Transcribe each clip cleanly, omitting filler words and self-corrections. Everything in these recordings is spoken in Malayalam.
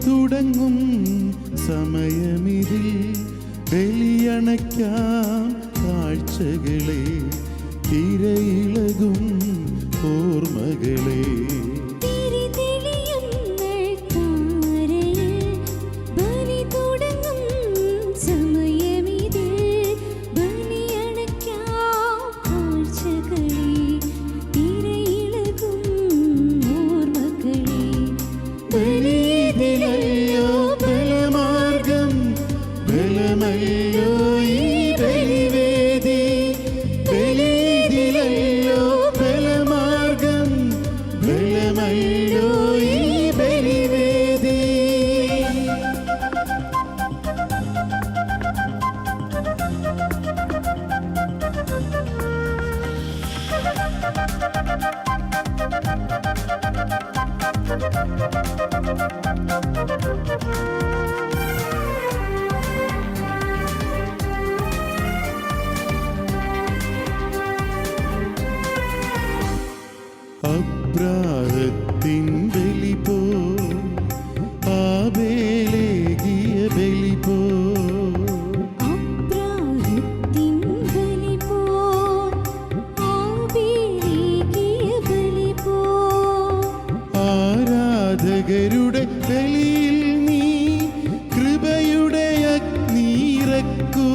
തുടങ്ങും സമയമിതിൽ ബലിയണയ്ക്കാം കാഴ്ചകളെ, തിരയിളകും ഓർമ്മകളെ. ബലിയിതിലല്ലോ ബലമാർഗം, ബലമല്ലോ ഈ ബലിവേദി. ബലിയിതിലല്ലോ ബലമാർഗം, ബലമല്ലോ ഈ ബലിവേദി. അബ്രാഹത്തിൻ ബലി പോ, ആബേലേകിയ ബലി പോ. ആരാധകരുടെ ബലിയിൽ നീ കൃപയുടെ അഗ്നിയിറക്കൂ.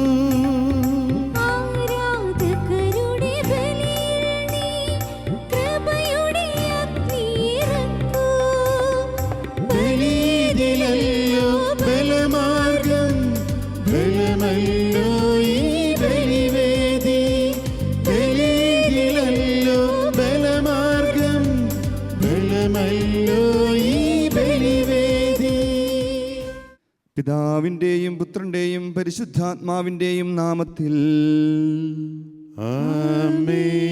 ബലിയിതിലല്ലോ ബലമാർഗം, ബലമല്ലോ ഈ ബലിവേദി. ബലിയിതിലല്ലോ ബലമാർഗം, ബലമല്ലോ ഈ ബലിവേദി. പിതാവിൻ്റെയും പുത്രൻ്റെയും പരിശുദ്ധാത്മാവിൻ്റെയും നാമത്തിൽ ആമേൻ.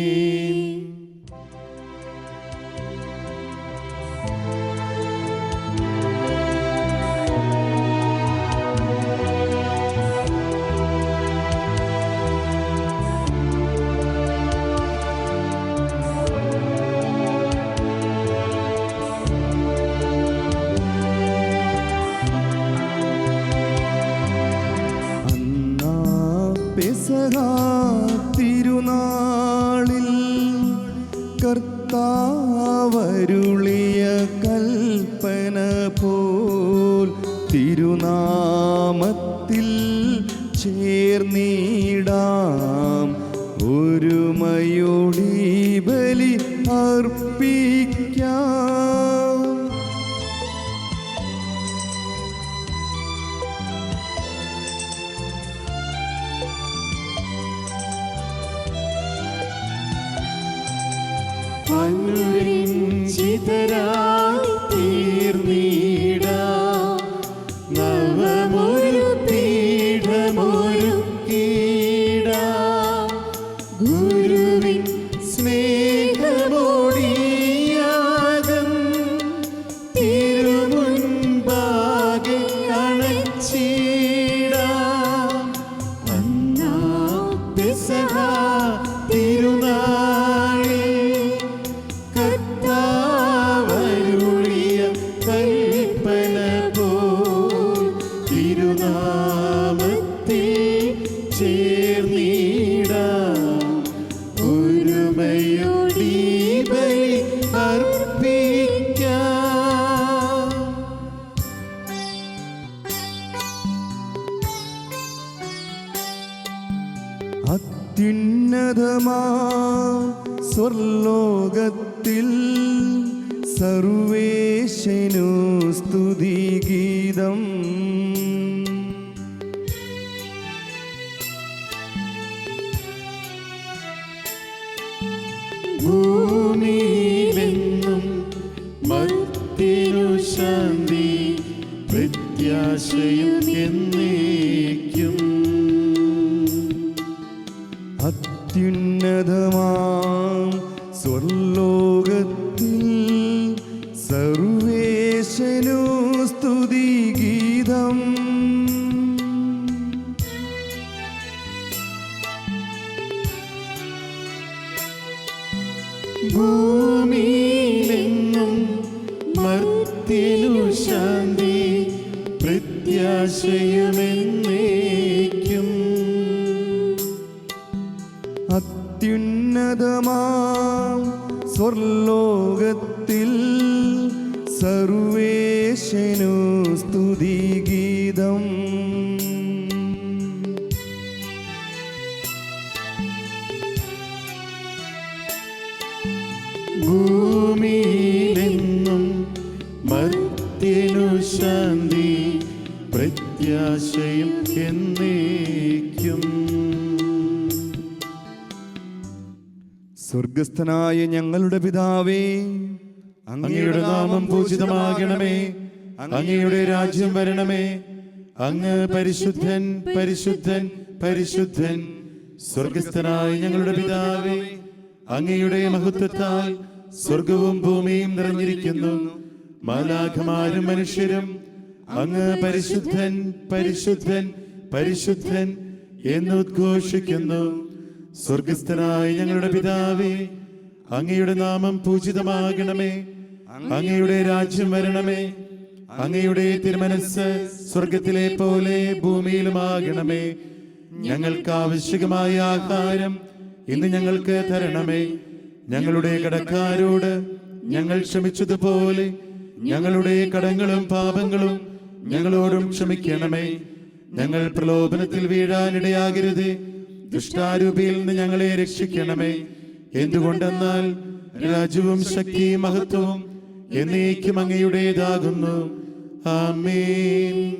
പെസഹ തിരുനാളിൽ കർത്താവരുളിയ കൽപ്പന പോൽ തിരുനാമത്തിൽ ചേർന്നിടാം ഒരുമയോടി ബലി അർപ്പിക്കാം. അനുരഞ്ജിതരായി തീർന്നിടാം, നവമൊരു പീഠമൊരുക്കിടാം. ഗുരുവിൻ സ്നേഹമോടിയാകം തിരുമുൻപാകെ അണച്ചിടാം. അന്നാ പെസഹ തിരുനാളിൽ കർത്താവരുളിയ കൽപ്പന പോൽ തിരുനാമത്തിൽ ചേർന്നിടാം ഒരുമയോടി ബലി അർപ്പിക്കാം. അത്യുന്നതമാ സ്വർലോകത്തിൽ സർവേശനു സ്തുതിഗീതം. ഭൂമിയിലെങ്ങും മർത്യനു ശാന്തി, പ്രത്യാശയും എന്നേക്കും. അത്യുന്നതമാം സ്വർലോകത്തിൽ സർവേശനു സ്തുതിഗീതം. ഭൂമിയിലെങ്ങും മർത്യനു ശാന്തി, പ്രത്യാശയുമെന്നേക്കും. അത്യുന്നതമാം സ്വർലോകത്തിൽ സർവേശനു സ്തുതിഗീതം. ഭൂമിയിലെന്നും മർത്യനു ശാന്തി പ്രത്യാശയും എന്നേക്കും. സ്വർഗസ്ഥനായ ഞങ്ങളുടെ പിതാവേ, അങ്ങയുടെ നാമം പൂജിതമാകണമേ. അങ്ങയുടെ രാജ്യം വരണമേ. അങ്ങ് പരിശുദ്ധൻ പരിശുദ്ധൻ പരിശുദ്ധൻ. സ്വർഗസ്ഥനായ ഞങ്ങളുടെ പിതാവേ, അങ്ങയുടെ മഹത്വത്താൽ സ്വർഗവും ഭൂമിയും നിറഞ്ഞിരിക്കുന്നു. മാലാഖമാരും മനുഷ്യരും അങ്ങ് പരിശുദ്ധൻ പരിശുദ്ധൻ പരിശുദ്ധൻ എന്ന് ഉദ്ഘോഷിക്കുന്നു. സ്വർഗസ്ഥനായ ഞങ്ങളുടെ പിതാവേ, അങ്ങയുടെ നാമം പൂജിതമാകണമേ. അങ്ങയുടെ രാജ്യം വരണമേ. അങ്ങയുടെ തിരുമനസ്സ് സ്വർഗത്തിലെ പോലെ ഭൂമിയിലുമാകണമേ. ഞങ്ങൾക്ക് ആവശ്യമായ ആഹാരം ഇന്ന് ഞങ്ങൾക്ക് തരണമേ. ഞങ്ങളുടെ കടക്കാരോട് ഞങ്ങൾ ക്ഷമിച്ചതുപോലെ ഞങ്ങളുടെ കടങ്ങളും പാപങ്ങളും ഞങ്ങളോടും ക്ഷമിക്കണമേ. ഞങ്ങൾ പ്രലോഭനത്തിൽ വീഴാനിടയാകരുത്. ദുഷ്ടാരൂപിയിൽ നിന്ന് ഞങ്ങളെ രക്ഷിക്കണമേ. എന്തുകൊണ്ടെന്നാൽ രാജ്യവും ശക്തിയും മഹത്വവും എന്നേക്കും അങ്ങയുടേതാകുന്നു. ആമേൻ.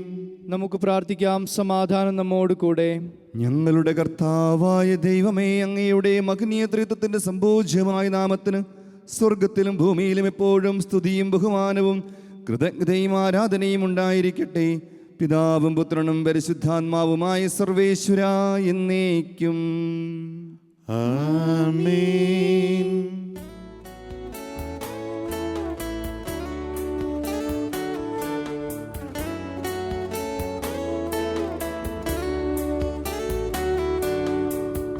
നമുക്ക് പ്രാർത്ഥിക്കാം. സമാധാനം നമ്മോട് കൂടെ. ഞങ്ങളുടെ കർത്താവായ ദൈവമേ, അങ്ങയുടെ മഹനീയ ത്രിത്വത്തിന്റെ സംഭോജ്യമായ നാമത്തിന് സ്വർഗത്തിലും ഭൂമിയിലും എപ്പോഴും സ്തുതിയും ബഹുമാനവും കൃതജ്ഞതയും ആരാധനയും ഉണ്ടായിരിക്കട്ടെ. പിതാവും പുത്രനും പരിശുദ്ധാത്മാവുമായ സർവേശ്വരാ എന്നേക്കും. ആമേൻ.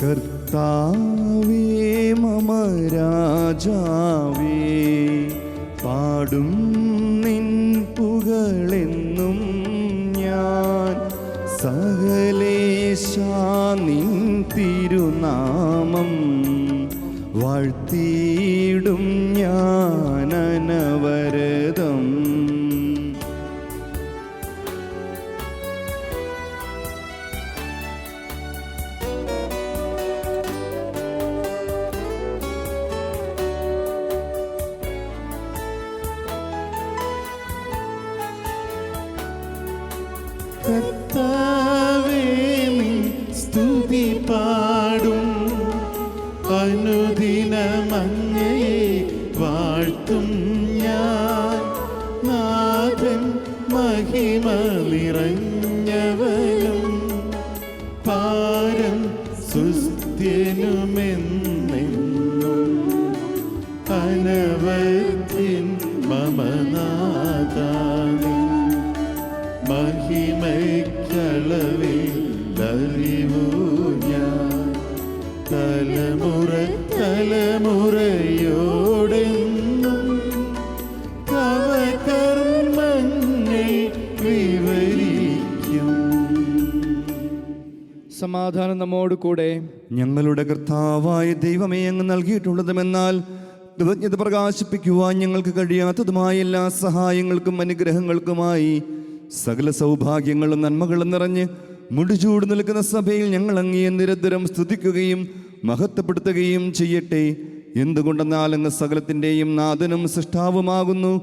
കർത്താവേ മമ രാജാവേ, പാടും നിൻ പുകളെന്നും ഞാൻ. സകലേശാ നിൻ തിരുനാമം വാഴ്ത്തിയിടും ഞാൻ അനവരതം. കർത്താവേ, നിൻ സ്തുതി പാടും. അനുദിനം അങ്ങയെ വാഴ്ത്തും ഞാൻ. നാഥൻ മഹിമ നിറഞ്ഞവനും പാരം സുസ്ഥ്യനുമെന്നെന്നും അനവധ്യൻ മമനാഥാനി. മഹിമയ്ക്കളവിലറിവു ഞാൻ തലമുറ തലമുറയോടെന്നും തവ കർമ്മങ്ങൾ വിവരിക്കും. സമാധാനം നമ്മോട് കൂടെ. ഞങ്ങളുടെ കർത്താവായ ദൈവമേ, അങ്ങ് നൽകിയിട്ടുള്ളതുമെന്നാൽ കൃതജ്ഞത പ്രകാശിപ്പിക്കുവാൻ ഞങ്ങൾക്ക് കഴിയാത്തതുമായ എല്ലാ സഹായങ്ങൾക്കും അനുഗ്രഹങ്ങൾക്കുമായി സകല സൗഭാഗ്യങ്ങളും നന്മകളും നിറഞ്ഞ് മുടിചൂട് നിൽക്കുന്ന സഭയിൽ ഞങ്ങൾ അങ്ങയെ നിരന്തരം സ്തുതിക്കുകയും മഹത്വപ്പെടുത്തുകയും ചെയ്യട്ടെ. എന്തുകൊണ്ടെന്നാൽ അങ്ങ് സകലത്തിൻ്റെയും നാഥനും സൃഷ്ടാവുമാകുന്നു.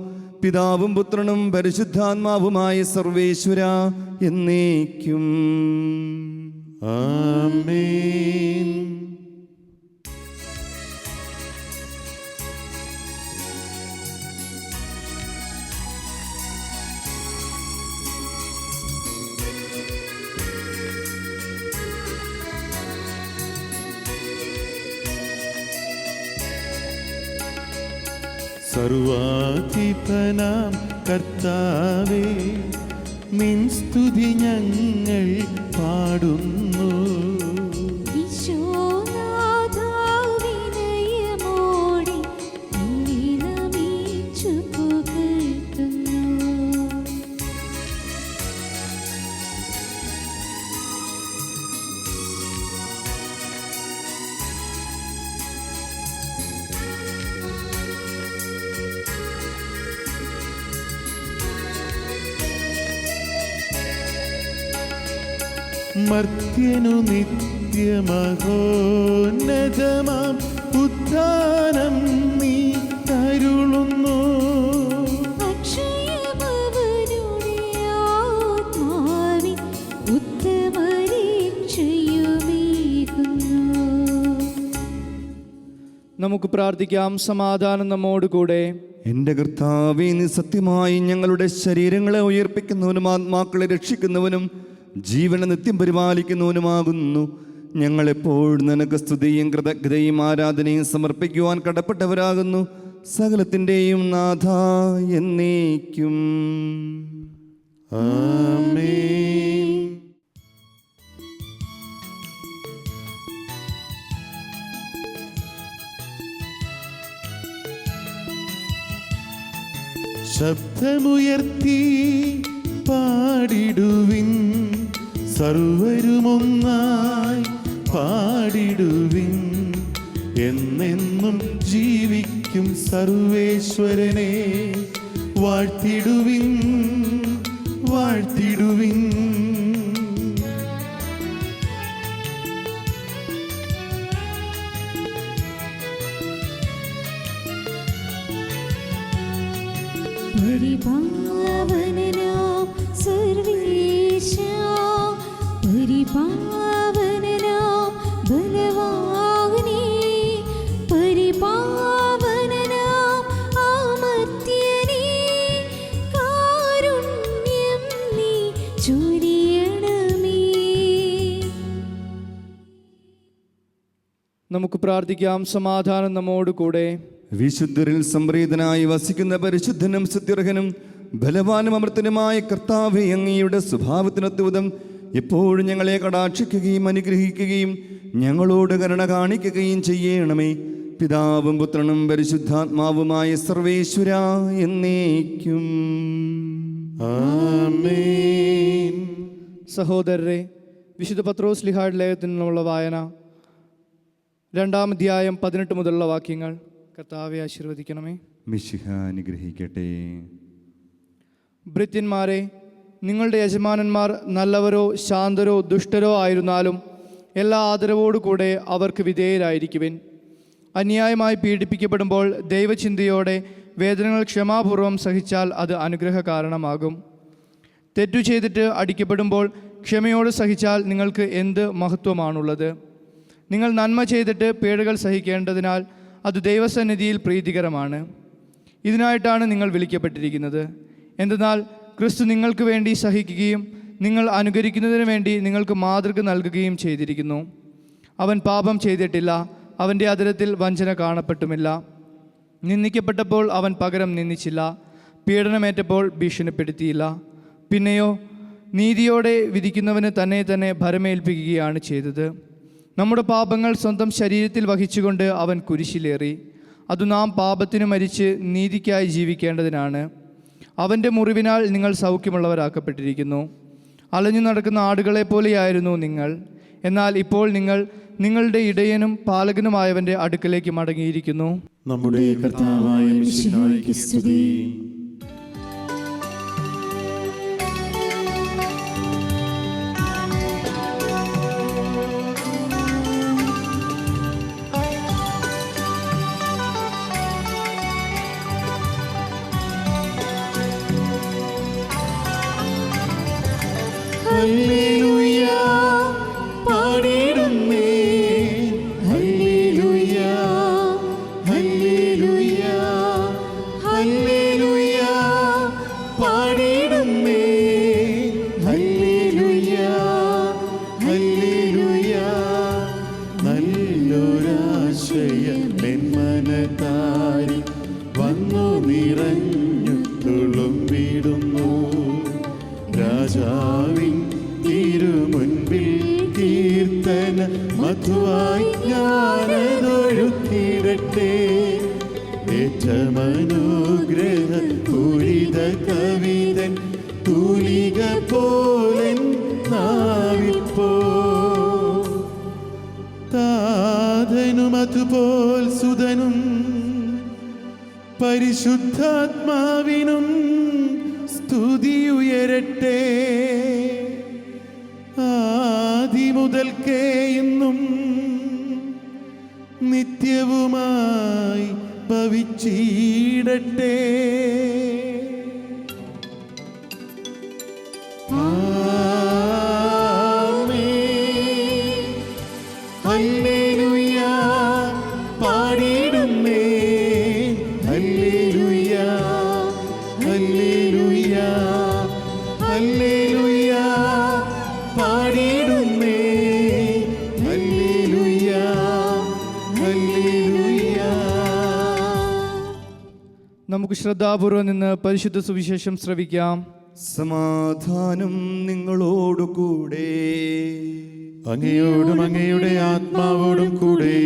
പിതാവും പുത്രനും പരിശുദ്ധാത്മാവുമായ സർവേശ്വരാ എന്നേക്കും. ആമേൻ. സർവാധിപനാം കർത്താവേ, നിൻ സ്തുതി ഞങ്ങൾ പാടുന്നു. മർത്യനു നിത്യമഹോന്നതമാം ഉദ്ധാനം നീ അരുളുന്നു. നമുക്ക് പ്രാർത്ഥിക്കാം. സമാധാനം നമ്മോട് കൂടെ. എൻ്റെ കർത്താവേ, നീ സത്യമായി ഞങ്ങളുടെ ശരീരങ്ങളെ ഉയർപ്പിക്കുന്നവനും ആത്മാക്കളെ രക്ഷിക്കുന്നവനും ജീവനെ നിത്യം പരിപാലിക്കുന്നവനുമാകുന്നു. ഞങ്ങളെപ്പോഴും നിനക്ക് സ്തുതിയും കൃതജ്ഞതയും ആരാധനയും സമർപ്പിക്കുവാൻ കടപ്പെട്ടവരാകുന്നു. സകലത്തിൻ്റെയും നാഥ എന്നേക്കും. ആമേൻ. ശബ്ദമുയർത്തി പാടിടുവിൻ, സർവരുമൊന്നായി പാടിടുവിൻ. എന്നെന്നും ജീവിക്കും സർവേശ്വരനെ വാഴ്ത്തിടുവിൻ, വാഴ്ത്തിടുവിൻ. പരിപാവനനാം സർവേശാ, പരിപാവനനാം ബലവാനേ, പരിപാവനനാം അമർത്യനേ, കാരുണ്യം നീ ചൊരിയണമേ. നമുക്ക് പ്രാർത്ഥിക്കാം. സമാധാനം നമ്മോട് കൂടെ. വിശുദ്ധരിൽ സംപ്രീതനായി വസിക്കുന്ന പരിശുദ്ധനും സ്തുത്യർഹനും ബലവാനും അമർത്തനുമായ കർത്താവേ, അങ്ങയുടെ സ്വഭാവത്തിനൊത്തുവിധം എപ്പോഴും ഞങ്ങളെ കടാക്ഷിക്കുകയും അനുഗ്രഹിക്കുകയും ഞങ്ങളോട് കരുണ കാണിക്കുകയും ചെയ്യണമേ. പിതാവും പുത്രനും പരിശുദ്ധാത്മാവുമായ സർവേശ്വരാ എന്നേക്കും. ആമേൻ. സഹോദരരെ, വിശുദ്ധ പത്രോസ് ലിഹായുടെ ലേഖനത്തിൽ നിന്നുള്ള വായന, 2-ാം അധ്യായം 18 മുതലുള്ള വാക്യങ്ങൾ. കർത്താവെ ആശീർവദിക്കണമേ. മിശിഹ അനുഗ്രഹിക്കട്ടെ. ഭൃത്യന്മാരെ, നിങ്ങളുടെ യജമാനന്മാർ നല്ലവരോ ശാന്തരോ ദുഷ്ടരോ ആയിരുന്നാലും എല്ലാ ആദരവോടുകൂടെ അവർക്ക് വിധേയരായിരിക്കുവിൻ. അന്യായമായി പീഡിപ്പിക്കപ്പെടുമ്പോൾ ദൈവചിന്തയോടെ വേദനകൾ ക്ഷമാപൂർവം സഹിച്ചാൽ അത് അനുഗ്രഹ കാരണമാകും. തെറ്റു ചെയ്തിട്ട് അടിക്കപ്പെടുമ്പോൾ ക്ഷമയോട് സഹിച്ചാൽ നിങ്ങൾക്ക് എന്ത് മഹത്വമാണുള്ളത്? നിങ്ങൾ നന്മ ചെയ്തിട്ട് പീഡകൾ സഹിക്കേണ്ടതിനാൽ അത് ദൈവസന്നിധിയിൽ പ്രീതികരമാണ്. ഇതിനായിട്ടാണ് നിങ്ങൾ വിളിക്കപ്പെട്ടിരിക്കുന്നത്. എന്തെന്നാൽ ക്രിസ്തു നിങ്ങൾക്ക് വേണ്ടി സഹിക്കുകയും നിങ്ങൾ അനുകരിക്കുന്നതിന് വേണ്ടി നിങ്ങൾക്ക് മാതൃക നൽകുകയും ചെയ്തിരിക്കുന്നു. അവൻ പാപം ചെയ്തിട്ടില്ല, അവൻ്റെ അധരത്തിൽ വഞ്ചന കാണപ്പെട്ടുമില്ല. നിന്ദിക്കപ്പെട്ടപ്പോൾ അവൻ പകരം നിന്ദിച്ചില്ല, പീഡനമേറ്റപ്പോൾ ഭീഷണിപ്പെടുത്തിയില്ല. പിന്നെയോ നീതിയോടെ വിധിക്കുന്നവന് തന്നെ തന്നെ ഭരമേൽപ്പിക്കുകയാണ് ചെയ്തത്. നമ്മുടെ പാപങ്ങൾ സ്വന്തം ശരീരത്തിൽ വഹിച്ചുകൊണ്ട് അവൻ കുരിശിലേറി. അതു നാം പാപത്തിനു മരിച്ച് നീതിക്കായി ജീവിക്കേണ്ടതിനാണ്. അവൻ്റെ മുറിവിനാൽ നിങ്ങൾ സൗഖ്യമുള്ളവരാക്കപ്പെട്ടിരിക്കുന്നു. അലഞ്ഞു നടക്കുന്ന ആടുകളെ പോലെയായിരുന്നു നിങ്ങൾ. എന്നാൽ ഇപ്പോൾ നിങ്ങൾ നിങ്ങളുടെ ഇടയനും പാലകനുമായവൻ്റെ അടുക്കലേക്ക് മടങ്ങിയിരിക്കുന്നു. നമ്മുടെ കർത്താവായ മിശിഹായ്ക്ക് സ്തുതി. ഹല്ലേലൂയ പാടിടുന്നേ, ഹല്ലേലൂയ ഹല്ലേലൂയ ഹല്ലേലൂയ പാടിടുന്നേ, ഹല്ലേലൂയ ഹല്ലേലൂയ. നല്ലൊരാശയം മെന്മനത്താരി വന്നു നിറഞ്ഞു തുളുമ്പിടുന്നു. രാജാവിൻ തിരുമുൻപിൽ കീർത്തന മധുവായി ഞാനതൊഴുക്കിടട്ടെ. ഏറ്റമനുഗ്രഹ പൂരിത കവിതൻ തൂലിക പോലൻ നാവിപ്പോ. താതനും അതുപോൽ സുതനും പരിശുദ്ധാത്മാവിനും സ്തുതി ഉയരട്ടെ. പാടിയിടട്ടെ. ആമേൻ. ഹല്ലേലൂയ പാടിയിടുന്നേ. ഹല്ലേലൂയ ഹല്ലേലൂയ ഹല്ലേലൂയ പാടിയിടുന്നേ. ഹല്ലേലൂയ ഹല്ലേലൂയ. നമുക്ക് ശ്രദ്ധാപൂർവം നിന്ന് പരിശുദ്ധ സുവിശേഷം ശ്രവിക്കാം. സമാധാനം നിങ്ങളോടുകൂടെ. അങ്ങയോടും അങ്ങയുടെ ആത്മാവോടും കൂടെ.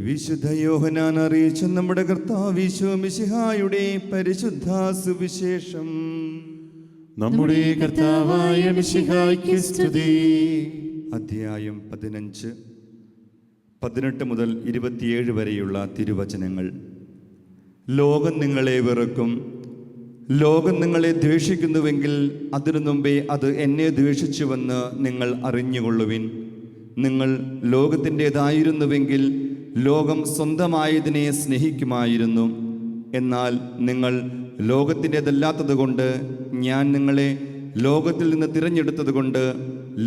വിശുദ്ധ യോഹന്നാൻ അറിയിച്ച നമ്മുടെ കർത്താവ് ഈശോ മിശിഹായുടെ പരിശുദ്ധ സുവിശേഷം. നമ്മുടെ കർത്താവായ മിശിഹായ്ക്ക് സ്തുതി. അധ്യായം 15, 18 മുതൽ 27 വരെയുള്ള തിരുവചനങ്ങൾ. ലോകം നിങ്ങളെ വെറുക്കും. ലോകം നിങ്ങളെ ദ്വേഷിക്കുന്നുവെങ്കിൽ അതിനു മുമ്പേ അത് എന്നെ ദ്വേഷിച്ചുവെന്ന് നിങ്ങൾ അറിഞ്ഞുകൊള്ളുവിൻ. നിങ്ങൾ ലോകത്തിൻ്റേതായിരുന്നുവെങ്കിൽ ലോകം സ്വന്തമായതിനെ സ്നേഹിക്കുമായിരുന്നു. എന്നാൽ നിങ്ങൾ ലോകത്തിൻ്റേതല്ലാത്തതുകൊണ്ട് ഞാൻ നിങ്ങളെ ലോകത്തിൽ നിന്ന് തിരഞ്ഞെടുത്തതുകൊണ്ട്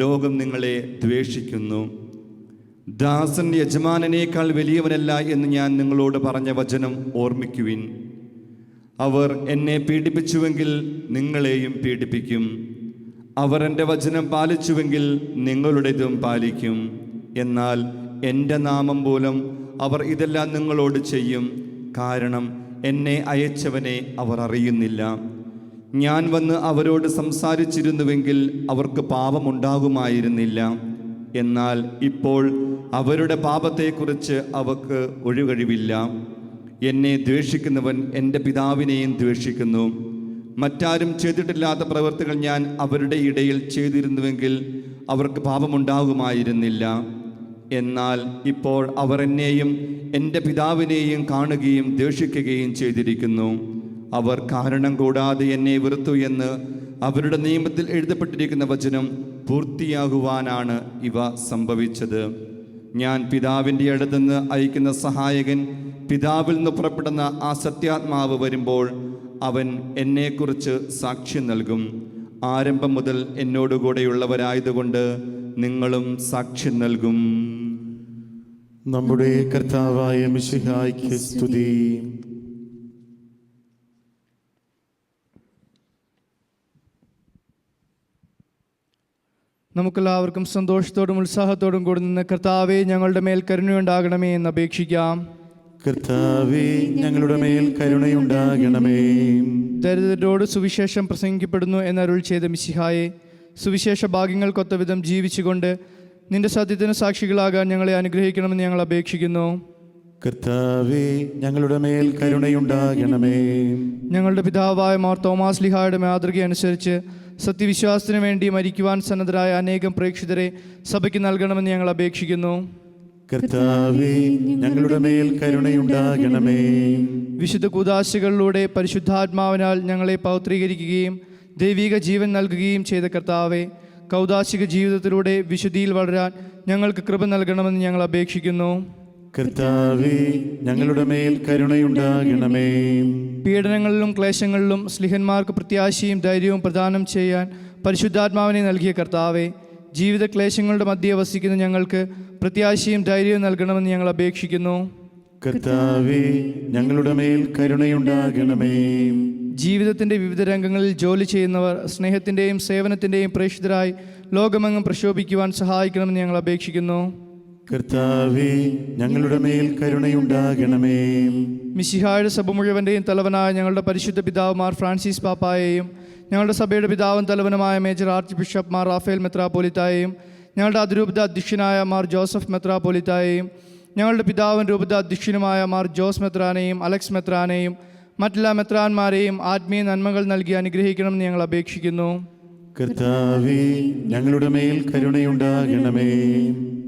ലോകം നിങ്ങളെ ദ്വേഷിക്കുന്നു. ദാസൻ യജമാനനേക്കാൾ വലിയവനല്ല എന്ന് ഞാൻ നിങ്ങളോട് പറഞ്ഞ വചനം ഓർമ്മിക്കുവിൻ. അവർ എന്നെ പീഡിപ്പിച്ചുവെങ്കിൽ നിങ്ങളെയും പീഡിപ്പിക്കും. അവർ എൻ്റെ വചനം പാലിച്ചുവെങ്കിൽ നിങ്ങളുടേതും പാലിക്കും. എന്നാൽ എൻ്റെ നാമം മൂലം അവർ ഇതെല്ലാം നിങ്ങളോട് ചെയ്യും. കാരണം എന്നെ അയച്ചവനെ അവർ അറിയുന്നില്ല. ഞാൻ വന്ന് അവരോട് സംസാരിച്ചിരുന്നുവെങ്കിൽ അവർക്ക് പാപമുണ്ടാകുമായിരുന്നില്ല. എന്നാൽ ഇപ്പോൾ അവരുടെ പാപത്തെക്കുറിച്ച് അവർക്ക് ഒഴികഴിവില്ല. എന്നെ ദ്വേഷിക്കുന്നവൻ എൻ്റെ പിതാവിനെയും ദ്വേഷിക്കുന്നു. മറ്റാരും ചെയ്തിട്ടില്ലാത്ത പ്രവൃത്തികൾ ഞാൻ അവരുടെ ഇടയിൽ ചെയ്തിരുന്നുവെങ്കിൽ അവർക്ക് പാപമുണ്ടാകുമായിരുന്നില്ല. എന്നാൽ ഇപ്പോൾ അവർ എന്നെയും എൻ്റെ പിതാവിനെയും കാണുകയും ദ്വേഷിക്കുകയും ചെയ്തിരിക്കുന്നു. അവർ കാരണം കൂടാതെ എന്നെ വെറുത്തു എന്ന് അവരുടെ നിയമത്തിൽ എഴുതപ്പെട്ടിരിക്കുന്ന വചനം പൂർത്തിയാകുവാനാണ് ഇവ സംഭവിച്ചത്. ഞാൻ പിതാവിൻ്റെ അടുത്തുനിന്ന് അയക്കുന്ന സഹായകൻ, പിതാവിൽ നിന്ന് പുറപ്പെടുന്ന ആ സത്യാത്മാവ് വരുമ്പോൾ അവൻ എന്നെക്കുറിച്ച് സാക്ഷ്യം നൽകും. ആരംഭം മുതൽ എന്നോടുകൂടെയുള്ളവരായതുകൊണ്ട് നിങ്ങളും സാക്ഷ്യം നൽകും. നമ്മുടെ കർത്താവായ മിശിഹായ്ക്ക് സ്തുതി. നമുക്കെല്ലാവർക്കും സന്തോഷത്തോടും ഉത്സാഹത്തോടും കൂടി നിന്ന് കർത്താവെ ഞങ്ങളുടെ മേൽ കരുണയുണ്ടാകണമേ എന്ന് അപേക്ഷിക്കാം. കർത്താവേ ഞങ്ങളുടെ മേൽ കരുണയുണ്ടാകണമേ. ദരിദ്രരോട് സുവിശേഷം പ്രസംഗിക്കപ്പെടുന്നു എന്നരുൾ ചെയ്ത മിശിഹായെ, സുവിശേഷ ഭാഗ്യങ്ങൾക്കൊത്ത വിധം ജീവിച്ചുകൊണ്ട് നിന്റെ സത്യത്തിന് സാക്ഷികളാകാൻ ഞങ്ങളെ അനുഗ്രഹിക്കണമെന്ന് ഞങ്ങൾ അപേക്ഷിക്കുന്നു. കർത്താവേ ഞങ്ങളുടെ മേൽ കരുണയുണ്ടാകണമേ. ഞങ്ങളുടെ പിതാവായ മാർ തോമാസ് ലീഹായുടെ മാതൃക അനുസരിച്ച് സത്യവിശ്വാസത്തിന് വേണ്ടി മരിക്കുവാൻ സന്നദ്ധരായ അനേകം പ്രേക്ഷിതരെ സഭയ്ക്ക് നൽകണമെന്ന് ഞങ്ങൾ അപേക്ഷിക്കുന്നു. കർത്താവേ ഞങ്ങളുടെ മേൽ കരുണയുണ്ടാകണമേ. വിശുദ്ധ കൂദാശകളിലൂടെ പരിശുദ്ധാത്മാവിനാൽ ഞങ്ങളെ പൗത്രീകരിക്കുകയും ദൈവിക ജീവൻ നൽകുകയും ചെയ്ത കർത്താവെ, കൗദാശിക ജീവിതത്തിലൂടെ വിശുദ്ധിയിൽ വളരാൻ ഞങ്ങൾക്ക് കൃപ നൽകണമെന്ന് ഞങ്ങൾ അപേക്ഷിക്കുന്നു. കർത്താവേ ഞങ്ങളുടെ മേൽ കരുണയുണ്ടാകണമേ. പീഡനങ്ങളിലും ക്ലേശങ്ങളിലും സ്ലിഹന്മാർക്ക് പ്രത്യാശയും ധൈര്യവും പ്രദാനം ചെയ്യാൻ പരിശുദ്ധാത്മാവിനെ നൽകിയ കർത്താവെ, ജീവിത ക്ലേശങ്ങളുടെ മധ്യേ വസിക്കുന്ന ഞങ്ങൾക്ക് പ്രത്യാശയും ധൈര്യവും നൽകണമെന്ന് ഞങ്ങൾ അപേക്ഷിക്കുന്നു. കർത്താവേ ഞങ്ങളുടെ മേൽ കരുണയുണ്ടാകണമേ. ജീവിതത്തിൻ്റെ വിവിധ രംഗങ്ങളിൽ ജോലി ചെയ്യുന്നവർ സ്നേഹത്തിൻ്റെയും സേവനത്തിൻ്റെയും പ്രേക്ഷിതരായി ലോകമെങ്ങും പ്രശോഭിക്കുവാൻ സഹായിക്കണമെന്ന് ഞങ്ങൾ അപേക്ഷിക്കുന്നു. കർത്താവേ ഞങ്ങളുടെ മേൽ കരുണയുണ്ടാകണമേ. മിശിഹായുടെ സഭ മുഴുവൻ്റെയും തലവനായ ഞങ്ങളുടെ പരിശുദ്ധ പിതാവ് മാർ ഫ്രാൻസിസ് പാപ്പായെയും ഞങ്ങളുടെ സഭയുടെ പിതാവും തലവനുമായ മേജർ ആർച്ച് ബിഷപ്പ് മാർ റാഫേൽ മെത്രാപോലിത്തായെയും ഞങ്ങളുടെ അതിരൂപത അധ്യക്ഷനായ മാർ ജോസഫ് മെത്രാപോലിത്തായെയും ഞങ്ങളുടെ പിതാവും രൂപത അധ്യക്ഷനുമായ മാർ ജോസ് മെത്രാനെയും അലക്സ് മെത്രാനെയും മറ്റെല്ലാ മെത്രാന്മാരെയും ആത്മീയ നന്മകൾ നൽകി അനുഗ്രഹിക്കണമെന്ന് ഞങ്ങൾ അപേക്ഷിക്കുന്നു. കർത്താവേ ഞങ്ങളുടെ മേൽ കരുണയുണ്ടാകണമേ.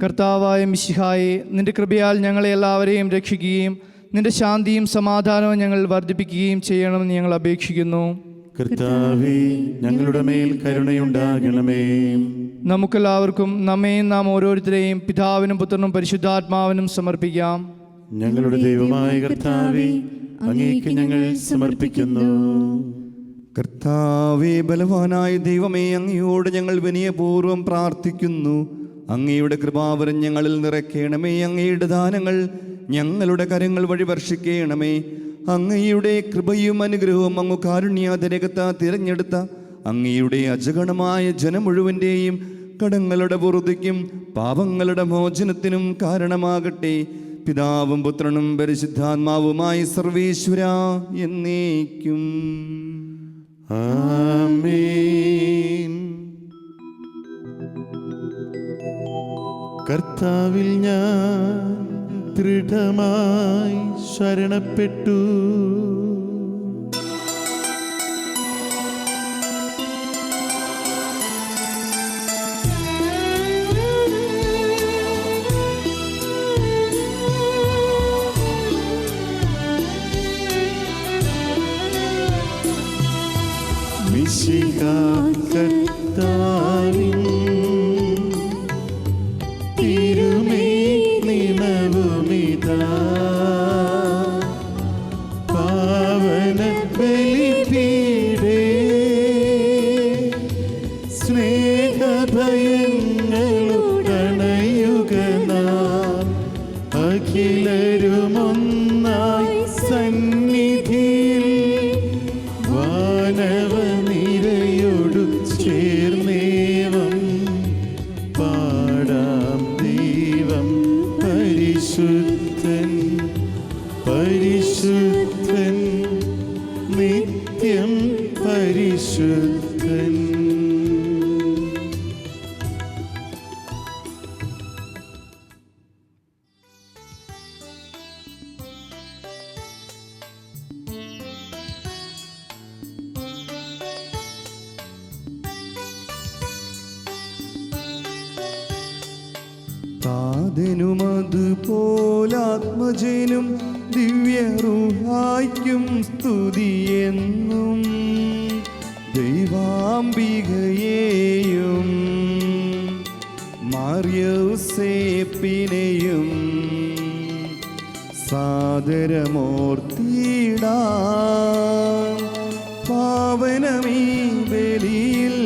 കർത്താവായ മിശിഹായെ, നിന്റെ കൃപയാൽ ഞങ്ങളെ എല്ലാവരെയും രക്ഷിക്കുകയും നിന്റെ ശാന്തിയും സമാധാനവും ഞങ്ങൾ വർദ്ധിപ്പിക്കുകയും ചെയ്യണമെന്ന് ഞങ്ങൾ അപേക്ഷിക്കുന്നു. കർത്താവേ ഞങ്ങളുടെ മേൽ കരുണയുണ്ടാകണമേ. നമുക്കെല്ലാവർക്കും നമ്മെയും നാം ഓരോരുത്തരെയും പിതാവിനും പുത്രനും പരിശുദ്ധാത്മാവിനും സമർപ്പിക്കാം. ഞങ്ങളുടെ ദൈവമായ കർത്താവേ, അങ്ങേക്ക് ഞങ്ങൾ സമർപ്പിക്കുന്നു. കർത്താവേ, ബലവാനായ ദൈവമേ, അങ്ങയോട് ഞങ്ങൾ വിനയപൂർവ്വം പ്രാർത്ഥിക്കുന്നു. അങ്ങയുടെ കൃപാവരം ഞങ്ങളിൽ നിറയ്ക്കണമേ. അങ്ങയുടെ ദാനങ്ങൾ ഞങ്ങളുടെ കരങ്ങൾ വഴി വർഷിക്കണമേ. അങ്ങയുടെ കൃപയും അനുഗ്രഹവും അങ്ങ് കാരുണ്യാതിരകത്ത തിരഞ്ഞെടുത്ത അങ്ങയുടെ അജഗണമായ ജനം മുഴുവൻ്റെയും കടങ്ങളുടെ വൃദ്ധിക്കും പാപങ്ങളുടെ മോചനത്തിനും കാരണമാകട്ടെ. പിതാവും പുത്രനും പരിശുദ്ധാത്മാവുമായി സർവേശ്വര എന്നേക്കും. ആമേൻ. കർത്താവിൽ ഞാൻ ദൃഢമായി ശരണപ്പെട്ടു. മിശിഹാ കർത്താവിൻ തിരുമേനിമവുമിതാ പാവന ബലിപീഠേ സ്നേഹഭയങ്ങളുടണയുക നാം അഖിലരുമൊന്നായി സന്നിധിയിൽ വാനവ നിരയോടു ചേർന്നേവം പാടാം. ദൈവം പരിശുദ്ധൻ പരിശുദ്ധൻ നിത്യം പരിശുദ്ധൻ. താതനുമതുപോലാത്മജനും ദിവ്യറുഹായ്ക്കും സ്തുതിയെന്നും ദൈവാംബികയെയും മാർയൗസേപ്പിനെയും സാദരമൂർത്തിയിടാം. പാവനമീ ബലിയിൽ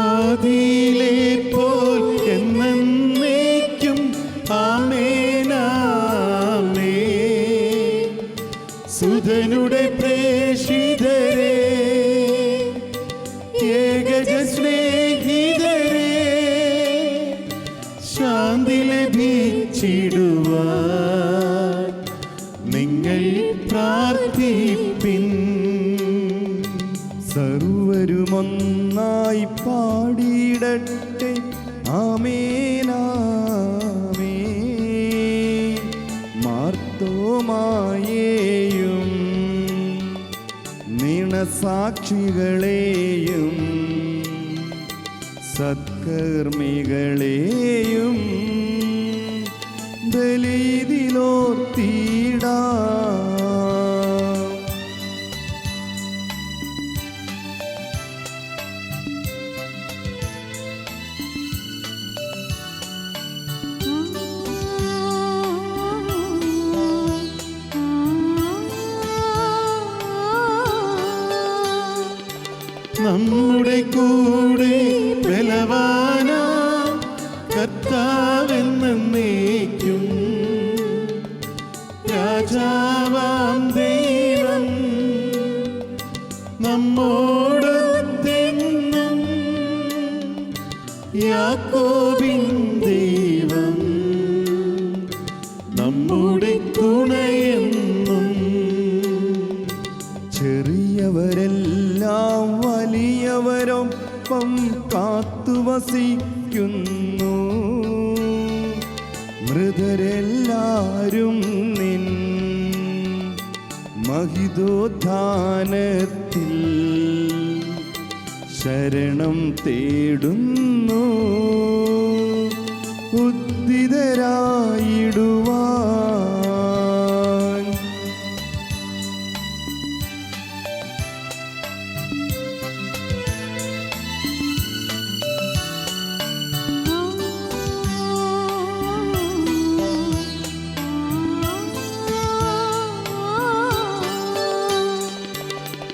ആദിയിലെ പോൽ എന്നേക്കും ആമേനാമേൻ. സുതനുടെ പ്രേഷിതരേ, ഏകജ സ്നേഹിതരേ, ശാന്തി ലഭിച്ചിടുവാൻ നിങ്ങൾ പ്രാർത്ഥിപ്പിൻ. സർവരുമൊന്നായി പാടിയിടട്ടെ ആമേനാമേൻ. മാർത്തോമായേയും നിണസാക്ഷികളെയും സത്കർമ്മികളെയും ബലിയിലോർത്തിടാം. നമ്മുടെ കൂടെ ബലവാനാ കർത്താവെന്നേക്കും. രാജാവാം ദൈവം നമ്മോടൊത്തെന്നും. യാക്കോബിൻ ദൈവം നമ്മുടെ തുണയെന്നും. ചെറിയവരെല്ലാം വലിയവരൊപ്പം കാത്തുവസിക്കുന്നു. മൃതരെല്ലാരും നിൻ മഹിതോത്ഥാനത്തിൽ ശരണം തേടുന്നു. ഉദ്ദിതരായി തുല്യരായിടുവാൻ.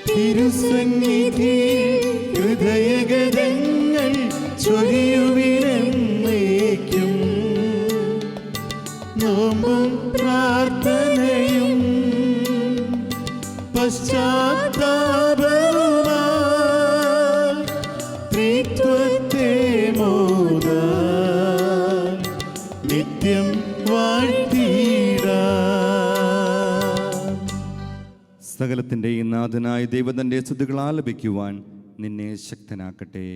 തിരുസന്നിധി ഹൃദയഗതങ്ങൾ ചൊരിയുവിനെന്നേക്കും. നോമ്പും പ്രാർത്ഥനയും പശ്ചാത്താപവുമായി ത്രിത്വത്തെ മോദാൻ നിത്യം വാഴ്ത്തിയിടാം. സകലത്തിൻ്റെയും നാഥനായ ദൈവത്തിൻ്റെ സ്തുതികൾ ആലപിക്കുവാൻ നിന്നെ ശക്തനാക്കട്ടെ.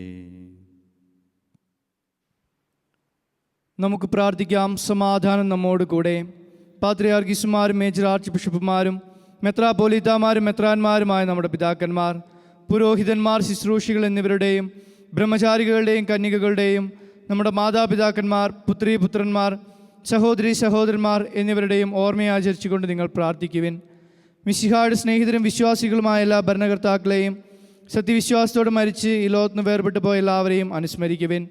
നമുക്ക് പ്രാർത്ഥിക്കാം. സമാധാനം നമ്മോട് കൂടെ. പാത്രിയാർക്കീസുമാരും മേജർ ആർച്ച് ബിഷപ്പുമാരും മെത്രാപോലീത്താമാരും മെത്രാന്മാരുമായ നമ്മുടെ പിതാക്കന്മാർ, പുരോഹിതന്മാർ, ശുശ്രൂഷികൾ എന്നിവരുടെയും ബ്രഹ്മചാരികളുടെയും കന്യകകളുടെയും നമ്മുടെ മാതാപിതാക്കന്മാർ, പുത്രീ പുത്രന്മാർ, സഹോദരി സഹോദരന്മാർ എന്നിവരുടെയും ഓർമ്മയാചരിച്ചുകൊണ്ട് നിങ്ങൾ പ്രാർത്ഥിക്കുവിൻ. മിശിഹായുടെ സ്നേഹിതരും വിശ്വാസികളുമായ എല്ലാ ഭരണകർത്താക്കളെയും സത്യവിശ്വാസത്തോടെ മരിച്ച് ഈ ലോകത്തിന് വേർപെട്ടു പോയ എല്ലാവരെയും അനുസ്മരിക്കുവിൻ.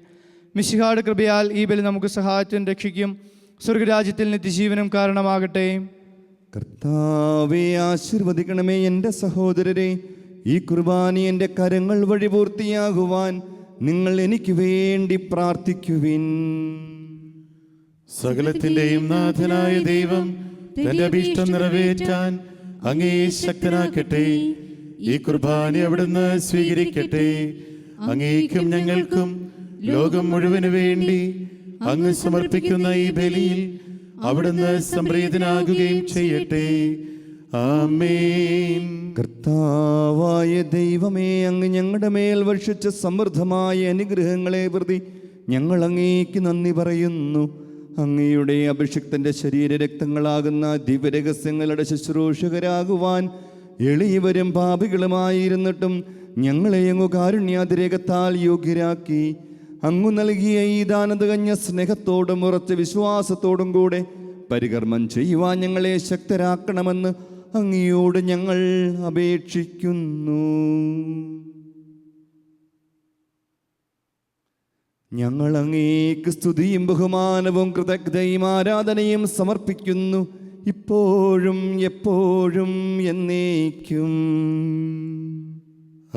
മിശിഹായുടെ കൃപയാൽ ഈ ബലി നമുക്ക് സഹായത്തിനും രക്ഷിക്കും സ്വർഗരാജ്യത്തിൽ നിത്യജീവനും കാരണമാകട്ടെ. കർത്താവെ ആശീർവദിക്കണമേ എൻ്റെ സഹോദരരെ. ഈ കുർബാന എൻ്റെ കരങ്ങൾ വഴി പൂർത്തിയാകുവാൻ നിങ്ങൾ എനിക്ക് വേണ്ടി പ്രാർത്ഥിക്കുവിൻ. സകലത്തിന്റെയും നാഥനായ ദൈവം തന്റെ അഭീഷ്ടം നിറവേറ്റാൻ അങ്ങേ ശക്തനാക്കട്ടെ. ഈ കുർബാന അവിടുന്ന് സ്വീകരിക്കട്ടെ. അങ്ങേക്കും ഞങ്ങൾക്കും ലോകം മുഴുവന് വേണ്ടി അങ്ങ് സമർപ്പിക്കുന്ന ഈ ബലിയിൽ അവിടുന്ന് സംപ്രീതനാകുകയും ചെയ്യട്ടെ. ആമേൻ. കർത്താവായ ദൈവമേ, അങ്ങ് ഞങ്ങളുടെ മേൽ വർഷിച്ച സമൃദ്ധമായ അനുഗ്രഹങ്ങളെ പ്രതി ഞങ്ങൾ അങ്ങേക്ക് നന്ദി പറയുന്നു. അങ്ങയുടെ അഭിഷിക്തന്റെ ശരീരരക്തങ്ങളാകുന്ന ദിവ്യരഹസ്യങ്ങളുടെ ശുശ്രൂഷകരാകുവാൻ എളിയവരും പാപികളുമായിരുന്നിട്ടും ഞങ്ങളെ അങ്ങ് കാരുണ്യാതിരേകത്താൽ യോഗ്യരാക്കി. അങ്ങു നൽകിയ ഈ ദാനതകഞ്ഞ സ്നേഹത്തോടും ഉറച്ച വിശ്വാസത്തോടും കൂടെ പരികർമ്മം ചെയ്യുവാൻ ഞങ്ങളെ ശക്തരാക്കണമെന്ന് അങ്ങയോട് ഞങ്ങൾ അപേക്ഷിക്കുന്നു. ഞങ്ങൾ അങ്ങേക്ക് സ്തുതിയും ബഹുമാനവും കൃതജ്ഞതയും ആരാധനയും സമർപ്പിക്കുന്നു, ഇപ്പോഴും എപ്പോഴും എന്നേക്കും.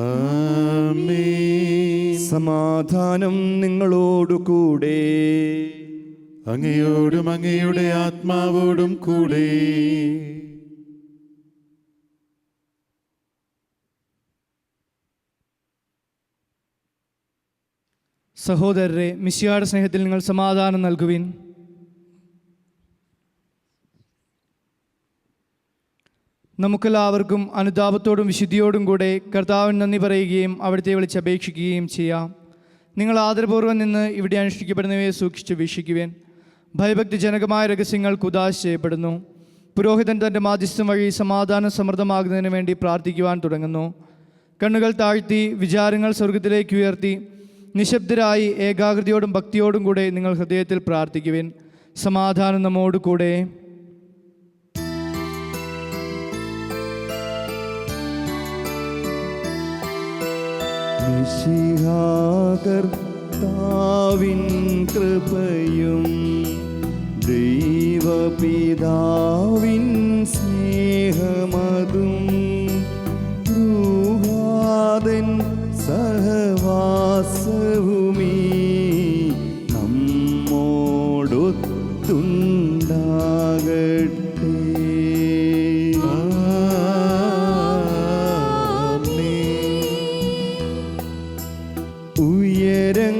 ആമേൻ. സമാധാനം നിങ്ങളോടു കൂടെ. അങ്ങയോടും അങ്ങയുടെ ആത്മാവോടും കൂടെ. സഹോദരരെ, മിശിഹായുടെ സ്നേഹത്തിൽ നിങ്ങൾ സമാധാനം നൽകുവിൻ. നമുക്കെല്ലാവർക്കും അനുതാപത്തോടും വിശുദ്ധിയോടും കൂടെ കർത്താവിന് നന്ദി പറയുകയും അവിടുത്തെ വിളിച്ചപേക്ഷിക്കുകയും ചെയ്യാം. നിങ്ങൾ ആദരപൂർവ്വം നിന്ന് ഇവിടെ അനുഷ്ഠിക്കപ്പെടുന്നവയെ സൂക്ഷിച്ച് വീക്ഷിക്കുവാൻ. ഭയഭക്തിജനകമായ രഹസ്യങ്ങൾ കുദാശ ചെയ്യപ്പെടുന്നു. പുരോഹിതൻ തൻ്റെ മാധ്യസ്ഥം വഴി സമാധാനം സമൃദ്ധമാകുന്നതിന് വേണ്ടി പ്രാർത്ഥിക്കുവാൻ തുടങ്ങുന്നു. കണ്ണുകൾ താഴ്ത്തി വിചാരങ്ങൾ സ്വർഗത്തിലേക്ക് ഉയർത്തി നിശബ്ദരായി ഏകാഗ്രതയോടും ഭക്തിയോടും കൂടെ നിങ്ങൾ ഹൃദയത്തിൽ പ്രാർത്ഥിക്കുവിൻ. സമാധാനം നമ്മോട് കൂടെ. കർത്താവിൻ കൃപയും ദൈവപിതാവിൻ സ്നേഹമതും രൂഹാദൻ സഹവാസവുമീ നമ്മോടൊത്തുണ്ടാകട്ടെ. ഉയരങ്ങളിലേക്കുയരട്ടെ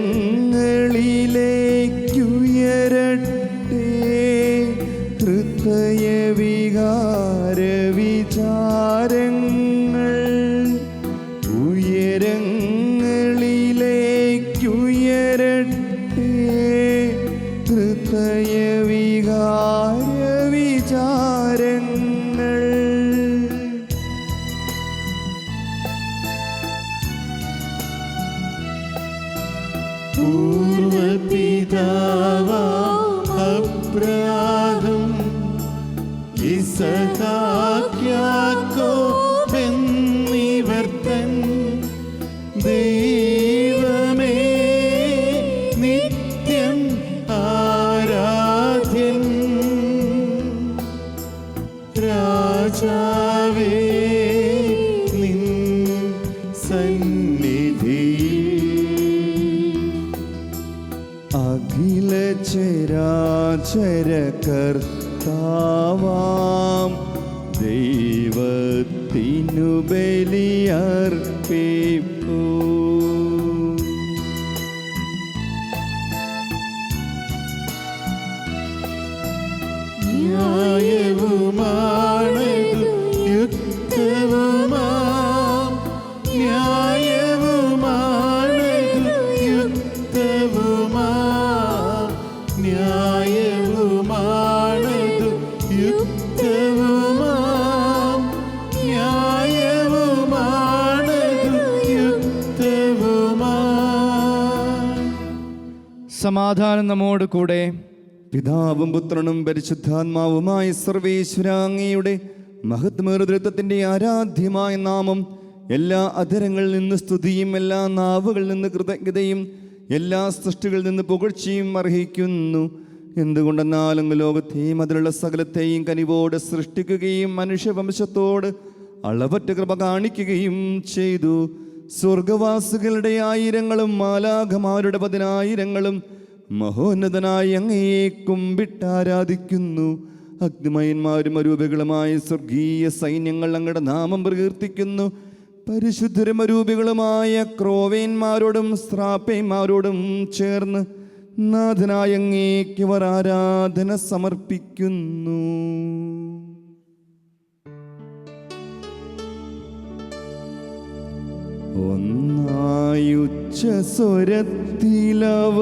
ഹൃദയവികാര വിചാരങ്ങൾ. ഉയരങ്ങളിലേക്കുയരട്ടെ ഹൃദയവികാര വിചാരങ്ങൾ. പൂർവപിതാവാം എന്നിവർ തൻ ദൈവമേ നിത്യം ആരാധ്യൻ. രാജാവേ നിൻ സന്നിധിയിൽ അഖില ചരാചര കർത്താവാം ദൈവത്തിനു ബലിയർപ്പിപ്പൂ. ന്യായവുമാണതു യുക്തവുമാം ന്യായവുമാണതു യുക്തവുമാം ന്യായവുമാണതു യുക്തവുമാം ന്യായവുമാണതു യുക്തവുമാം. സമാധാനം നമ്മോട് കൂടെ. പിതാവും പുത്രനും പരിശുദ്ധാത്മാവുമായ സർവേശ്വര അങ്ങയുടെ മഹത്മഹൃദൃത്വത്തിൻ്റെ ആരാധ്യമായ നാമം എല്ലാ അധരങ്ങളിൽ നിന്ന് സ്തുതിയും എല്ലാ നാവുകളിൽ നിന്ന് കൃതജ്ഞതയും എല്ലാ സൃഷ്ടികളിൽ നിന്ന് പുകഴ്ചയും അർഹിക്കുന്നു. എന്തുകൊണ്ടെന്നാൽ അങ്ങ് ലോകത്തെയും അതിലുള്ള സകലത്തെയും കനിവോട് സൃഷ്ടിക്കുകയും മനുഷ്യവംശത്തോട് അളവറ്റ കൃപ കാണിക്കുകയും ചെയ്തു. സ്വർഗവാസികളുടെ ആയിരങ്ങളും മാലാഖമാരുടെ 10,000 മഹോന്നതനായി അങ്ങയെ കുമ്പിട്ടാരാധിക്കുന്നു. അഗ്നിമയന്മാരും അരൂപികളുമായ സ്വർഗീയ സൈന്യങ്ങൾ അങ്ങയുടെ നാമം പ്രകീർത്തിക്കുന്നു. പരിശുദ്ധരും അരൂപികളുമായ ക്രോവേന്മാരോടും സ്രാപ്പേന്മാരോടും ചേർന്ന് നാഥനായ അങ്ങേക്ക് അവർ ആരാധന സമർപ്പിക്കുന്നു. ഒന്നായുച്ചസ്വരത്തിലവ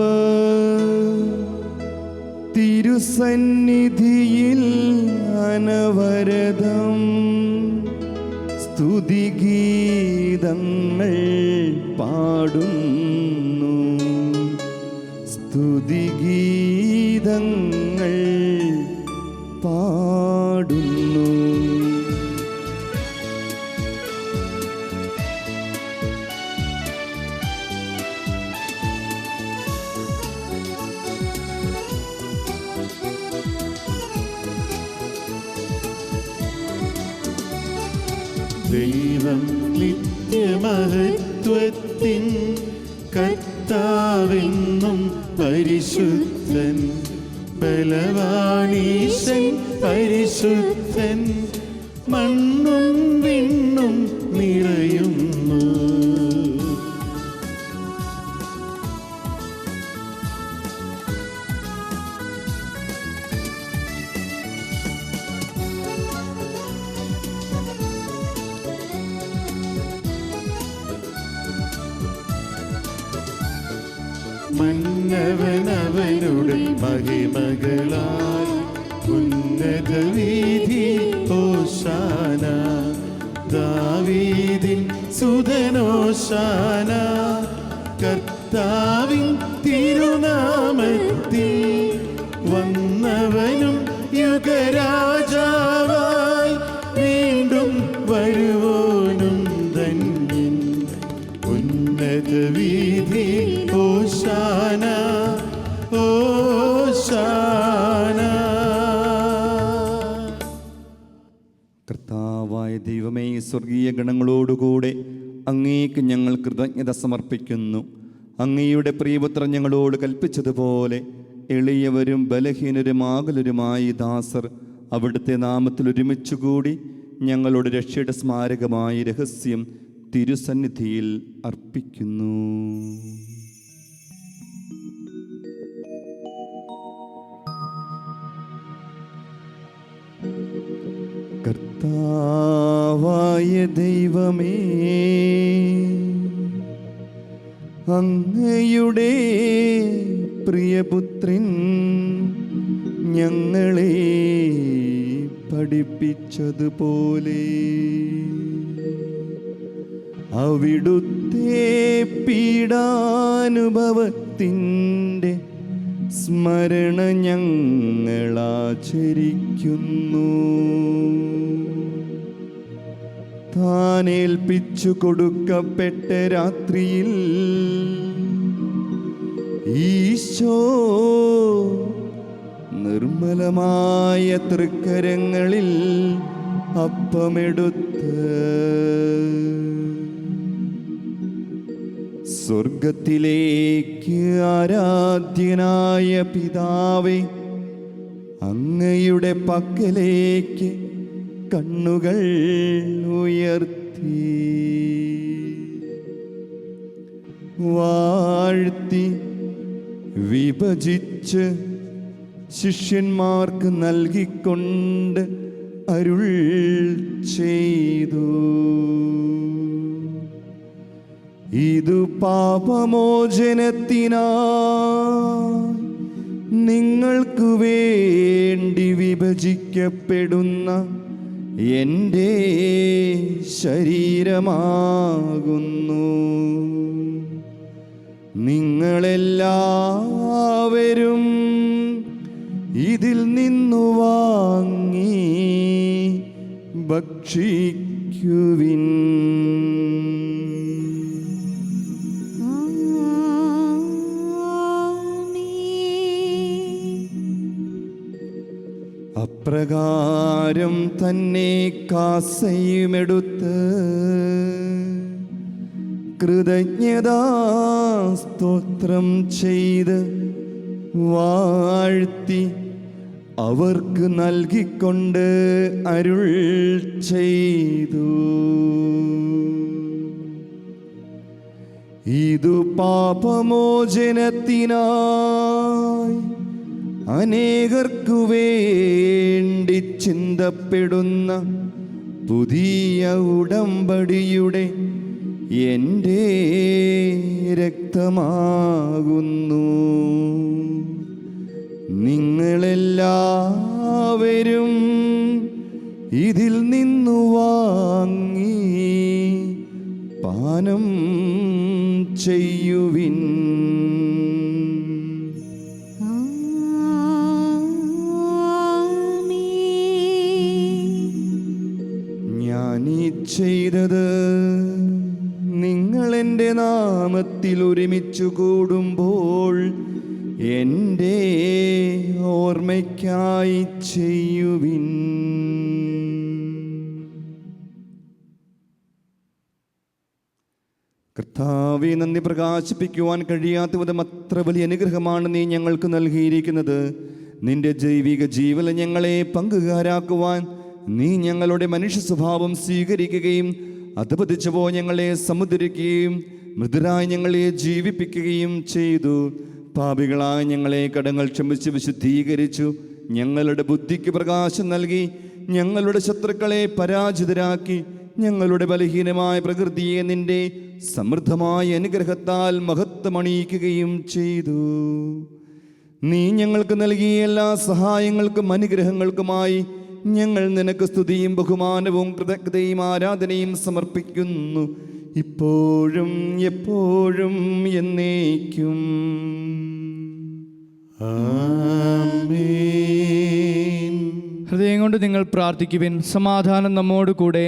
തിരുസന്നിധിയിൽ അനവരതം സ്തുതിഗീതങ്ങൾ പാടുന്നു. സ്തുതിഗീതങ്ങൾ പാടുന്നു. ദൈവം നിത്യമഹത്വത്തിൻ കർത്താവെന്നും പരിശുദ്ധൻ ബലവാനീശൻ പരിശുദ്ധൻ മണ്ണും വിണ്ണും നിറയുന്നു. മന്നവനവനുടെ മഹിമകളാൽ ഉന്നത വീഥി ഹോശാന. ദാവീദിൻ സുതനോശാന. കർത്താവിൻ തിരുനാമത്തിൽ വന്നവനും യുഗരാജാവായി വീണ്ടും വരുവോനും ധന്യൻ. ഉന്നത വീഥി ഹോശാന ഹോശാന. കർത്താവായ ദൈവമേ, സ്വർഗീയ ഗണങ്ങളോടുകൂടെ അങ്ങേക്ക് ഞങ്ങൾ കൃതജ്ഞത സമർപ്പിക്കുന്നു. അങ്ങയുടെ പ്രിയപുത്രൻ ഞങ്ങളോട് കൽപ്പിച്ചതുപോലെ എളിയവരും ബലഹീനരും ആകുലരുമായി ദാസർ അവിടുത്തെ നാമത്തിൽ ഒരുമിച്ചുകൂടി ഞങ്ങളുടെ രക്ഷയുടെ സ്മാരകമായ രഹസ്യം തിരുസന്നിധിയിൽ അർപ്പിക്കുന്നു. കർത്താവായ ദൈവമേ, അങ്ങയുടെ പ്രിയപുത്രൻ ഞങ്ങളെ പഠിപ്പിച്ചതുപോലെ അവിടുത്തെ പീഡാനുഭവത്തിൻ്റെ സ്മരണ ഞങ്ങളാചരിക്കുന്നു. താനേൽപ്പിച്ചു കൊടുക്കപ്പെട്ട രാത്രിയിൽ ഈശോ നിർമ്മലമായ തൃക്കരങ്ങളിൽ അപ്പമെടുത്ത് സ്വർഗത്തിലേക്ക് ആരാധ്യനായ പിതാവേ, അങ്ങയുടെ പക്കലേക്ക് കണ്ണുകൾ ഉയർത്തി വാഴ്ത്തി വിഭജിച്ച് ശിഷ്യന്മാർക്ക് നൽകിക്കൊണ്ട് അരുൾ ചെയ്തു. ഇതു പാപമോചനത്തിനായി നിങ്ങൾക്കു വേണ്ടി വിഭജിക്കപ്പെടുന്ന എൻ്റെ ശരീരമാകുന്നു. നിങ്ങളെല്ലാവരും ഇതിൽ നിന്നു വാങ്ങി ഭക്ഷിക്കുവിൻ. അപ്രകാരം തന്നെ കാസയുമെടുത്ത് കൃതജ്ഞതാ സ്തോത്രം ചെയ്ത് വാഴ്ത്തി അവർക്ക് നൽകിക്കൊണ്ട് അരുൾ ചെയ്തു. ഇതു പാപമോചനത്തിനായി അനേകർക്കു വേണ്ടി ചിന്തപ്പെടുന്ന പുതിയ ഉടമ്പടിയുടെ എൻ്റെ രക്തമാകുന്നു. നിങ്ങളെല്ലാവരും ഇതിൽ നിന്നു വാങ്ങി പാനം ചെയ്യുവിൻ. ഞാനീ ചെയ്തത് നിങ്ങൾ എൻ്റെ നാമത്തിൽ ഒരുമിച്ചു കൂടുമ്പോൾ എൻ്റെ ഓർമ്മയ്ക്കായി ചെയ്യുവിൻ. കർത്താവെ, നന്ദി പ്രകാശിപ്പിക്കുവാൻ കഴിയാത്ത വിധം അത്ര വലിയ അനുഗ്രഹമാണ് നീ ഞങ്ങൾക്ക് നൽകിയിരിക്കുന്നത്. നിന്റെ ജൈവിക ജീവനിൽ ഞങ്ങളെ പങ്കുകാരാക്കുവാൻ നീ ഞങ്ങളുടെ മനുഷ്യ സ്വഭാവം സ്വീകരിക്കുകയും അധപതിച്ചുപോ ഞങ്ങളെ സമുദ്രിക്കുകയും മൃദുരായി ഞങ്ങളെ ജീവിപ്പിക്കുകയും ചെയ്തു. പാപികളായ ഞങ്ങളെ കടങ്ങൾ ക്ഷമിച്ച് വിശുദ്ധീകരിച്ചു. ഞങ്ങളുടെ ബുദ്ധിക്ക് പ്രകാശം നൽകി ഞങ്ങളുടെ ശത്രുക്കളെ പരാജിതരാക്കി ഞങ്ങളുടെ ബലഹീനമായ പ്രകൃതിയെ നിന്റെ സമൃദ്ധമായ അനുഗ്രഹത്താൽ മഹത്വമണിയിക്കുകയും ചെയ്തു. നീ ഞങ്ങൾക്ക് നൽകിയ എല്ലാ സഹായങ്ങൾക്കും അനുഗ്രഹങ്ങൾക്കുമായി ഞങ്ങൾ നിനക്ക് സ്തുതിയും ബഹുമാനവും കൃതജ്ഞതയും ആരാധനയും സമർപ്പിക്കുന്നു, ഇപ്പോഴും എപ്പോഴും എന്നേക്കും. ആമേൻ. ഹൃദയം കൊണ്ട് നിങ്ങൾ പ്രാർത്ഥിക്കുവിൻ. സമാധാനം നമ്മോട് കൂടെ.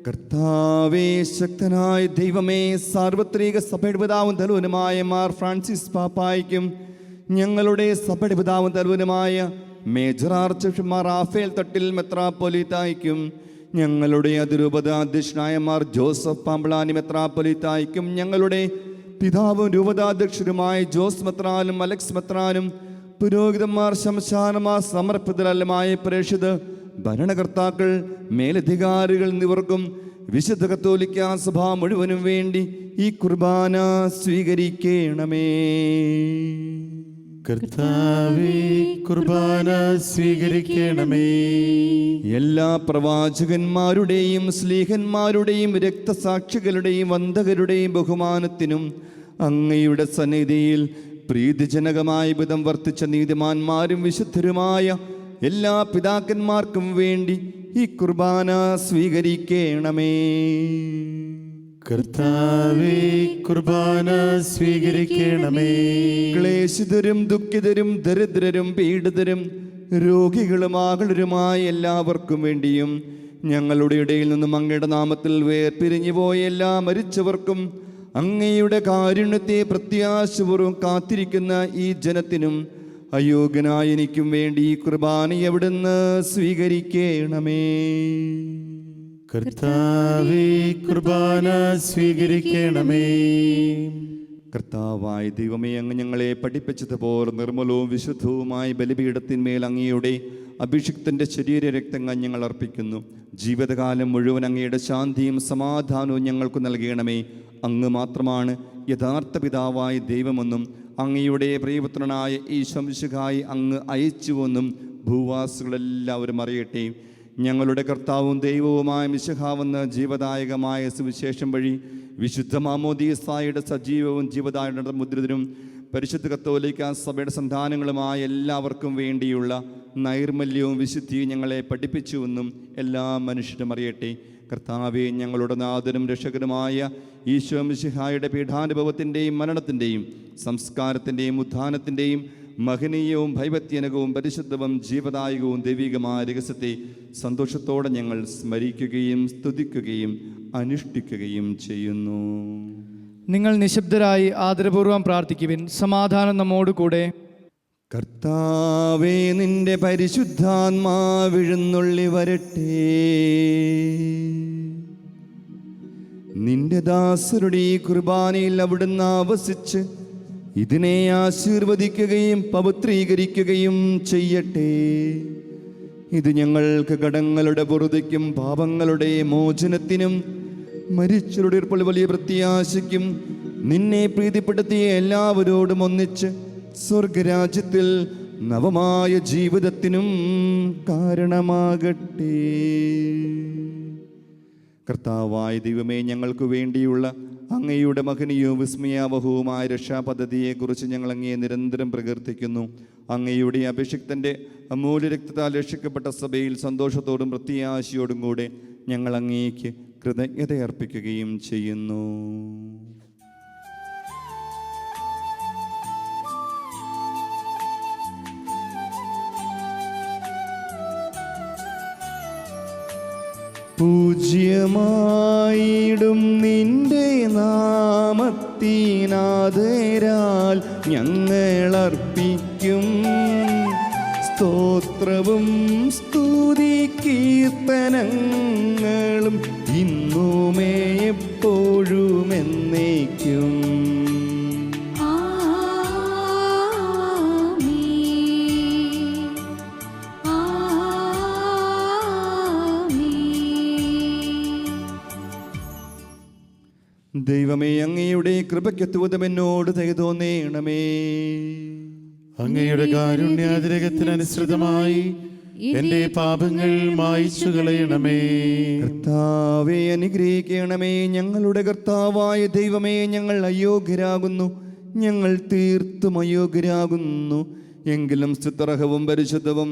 കർത്താവേ, ശക്തനായ ദൈവമേ, സാർവത്രിക സഭയുടെ പിതാവും തലവനുമായ മാർ ഫ്രാൻസിസ് പാപ്പായ്ക്കും ഞങ്ങളുടെ സഭയുടെ പിതാവും തലവനുമായ മേജർ ആർച്ച് ബിഷപ്പ് മാർ റാഫേൽ തട്ടിൽ മെത്രാപ്പൊലീത്തായ്ക്കും ഞങ്ങളുടെ അതിരൂപത അധ്യക്ഷനായ മാർ ജോസഫ് പാമ്പളാനി മെത്രാപ്പൊലീത്തായ്ക്കും ഞങ്ങളുടെ പിതാവും രൂപതാധ്യക്ഷരുമായ ജോസ് മെത്രാനും അലക്സ് മെത്രാനും പുരോഹിതന്മാർ, ശംശാനമാർ, സമർപ്പിതരല്ലമായ പ്രേക്ഷിത ഭരണകർത്താക്കൾ, മേലധികാരികൾ എന്നിവർക്കും വിശുദ്ധ കത്തോലിക്ക സഭ മുഴുവനും വേണ്ടി ഈ കുർബാന സ്വീകരിക്കണമേ. കർത്താവേ, കുർബാന സ്വീകരിക്കണമേ. എല്ലാ പ്രവാചകന്മാരുടെയും സ്ലീഹന്മാരുടെയും രക്തസാക്ഷികളുടെയും വന്ദകരുടെയും ബഹുമാനത്തിനും അങ്ങയുടെ സന്നിധിയിൽ പ്രീതിജനകമായ വിധം വർത്തിച്ച നീതിമാന്മാരും വിശുദ്ധരുമായ എല്ലാ പിതാക്കന്മാർക്കും വേണ്ടി ഈ കുർബാന സ്വീകരിക്കണമേ. കർത്താവേ, കുർബാന സ്വീകരിക്കണമേ. ക്ലേശിതരും ദുഃഖിതരും ദരിദ്രരും പീഡിതരും രോഗികളും ആകുലരുമായ എല്ലാവർക്കും വേണ്ടിയും ഞങ്ങളുടെ ഇടയിൽ നിന്നും അങ്ങയുടെ നാമത്തിൽ വേർപിരിഞ്ഞു പോയ എല്ലാ മരിച്ചവർക്കും അങ്ങയുടെ കാരുണ്യത്തെ പ്രത്യാശപൂർവ്വം കാത്തിരിക്കുന്ന ഈ ജനത്തിനും അയോഗ്യനായ എനിക്കും വേണ്ടി ഈ കുർബാന എവിടുന്ന് സ്വീകരിക്കണമേ. കർത്താവേ, കുർബാന സ്വീകരിക്കണമേ. കർത്താവായ ദൈവമേ, അങ്ങ് ഞങ്ങളെ പഠിപ്പിച്ചതുപോലെ നിർമ്മലവും വിശുദ്ധവുമായ ബലിപീഠത്തിന്മേൽ അങ്ങയുടെ അഭിഷിക്തൻ്റെ ശരീരരക്തങ്ങൾ ഞങ്ങൾ അർപ്പിക്കുന്നു. ജീവിതകാലം മുഴുവൻ അങ്ങയുടെ ശാന്തിയും സമാധാനവും ഞങ്ങൾക്ക് നൽകണമേ. അങ്ങ് മാത്രമാണ് യഥാർത്ഥ പിതാവായ ദൈവമെന്നും അങ്ങയുടെ പ്രിയപുത്രനായ ഈശോ മിശിഹായെ അങ്ങ് അയച്ചുവെന്നും ഭൂവാസികളെല്ലാവരും അറിയട്ടെ. ഞങ്ങളുടെ കർത്താവും ദൈവവുമായ മിശിഹാവെന്ന ജീവദായകമായ സുവിശേഷം വഴി വിശുദ്ധ മാമോദീസായുടെ സജീവവും ജീവദായക മുദ്രിതരും പരിശുദ്ധ കത്തോലിക്ക സഭയുടെ സന്താനങ്ങളുമായ എല്ലാവർക്കും വേണ്ടിയുള്ള നൈർമല്യവും വിശുദ്ധിയും ഞങ്ങളെ പഠിപ്പിച്ചുവെന്നും എല്ലാ മനുഷ്യരും അറിയട്ടെ. കർത്താവെ, ഞങ്ങളുടെ നാഥനും രക്ഷകനുമായ ഈശോ മിശിഹായുടെ പീഠാനുഭവത്തിൻ്റെയും മരണത്തിൻ്റെയും സംസ്കാരത്തിൻ്റെയും ഉത്ഥാനത്തിൻ്റെയും മഹനീയവും ഭൈവത്യനകവും പരിശുദ്ധവും ജീവദായകവും ദൈവികമായ രഹസ്യത്തെ സന്തോഷത്തോടെ ഞങ്ങൾ സ്മരിക്കുകയും സ്തുതിക്കുകയും അനുഷ്ഠിക്കുകയും ചെയ്യുന്നു. നിങ്ങൾ നിശബ്ദരായി ആദരപൂർവ്വം പ്രാർത്ഥിക്കുവിൻ. സമാധാനം നമ്മോടുകൂടെ. കർത്താവേ, നിന്റെ പരിശുദ്ധാത്മാവെഴുന്നള്ളി വരട്ടെ. നിന്റെ ദാസരുടെ ഈ കുർബാനയിൽ അവിടുന്ന് ആവസിച്ച് ഇതിനെ ആശീർവദിക്കുകയും പവിത്രീകരിക്കുകയും ചെയ്യട്ടെ. ഇത് ഞങ്ങൾക്ക് കടങ്ങളുടെ പൊറുതിക്കും പാപങ്ങളുടെ മോചനത്തിനും മരിച്ചവരുടെ ഉയർപ്പുള്ള വലിയ പ്രത്യാശയ്ക്കും നിന്നെ പ്രീതിപ്പെടുത്തിയ എല്ലാവരോടും ഒന്നിച്ച് സ്വർഗരാജ്യത്തിൽ നവമായ ജീവിതത്തിനും കാരണമാകട്ടെ. കർത്താവായ ദൈവമേ, ഞങ്ങൾക്ക് വേണ്ടിയുള്ള അങ്ങയുടെ മഹനീയവും വിസ്മയാവഹവുമായ രക്ഷാപദ്ധതിയെക്കുറിച്ച് ഞങ്ങൾ അങ്ങയെ നിരന്തരം പ്രകീർത്തിക്കുന്നു. അങ്ങയുടെ അഭിഷിക്തൻ്റെ അമൂല്യ രക്തത്താൽ രക്ഷിക്കപ്പെട്ട സഭയിൽ സന്തോഷത്തോടും പ്രത്യാശയോടും കൂടെ ഞങ്ങൾ അങ്ങേക്ക് കൃതജ്ഞതയർപ്പിക്കുകയും ചെയ്യുന്നു. പൂജ്യമായിടും നിന്റെ നാമത്തിനാദരാൽ ഞങ്ങളർപ്പിക്കും സ്തോത്രവും സ്തുതി കീർത്തനങ്ങളും ഇന്നുമേ എപ്പോഴും എന്നേക്കും. ദൈവമേ, അങ്ങയുടെ കൃപയ്ക്കെത്തുവതും എന്നോട് ദയ തോന്നേണമേ. അങ്ങയുടെ കാരുണ്യാതിരകത്തിനനുസൃതമായി എന്റെ പാപങ്ങൾ മായ്ച്ചു കളയണമേ. കർത്താവെ, അനുഗ്രഹിക്കണമേ. ഞങ്ങളുടെ കർത്താവായ ദൈവമേ, ഞങ്ങൾ അയോഗ്യരാകുന്നു, ഞങ്ങൾ തീർത്തും അയോഗ്യരാകുന്നു. എങ്കിലും സ്തുത്യർഹവും പരിശുദ്ധവും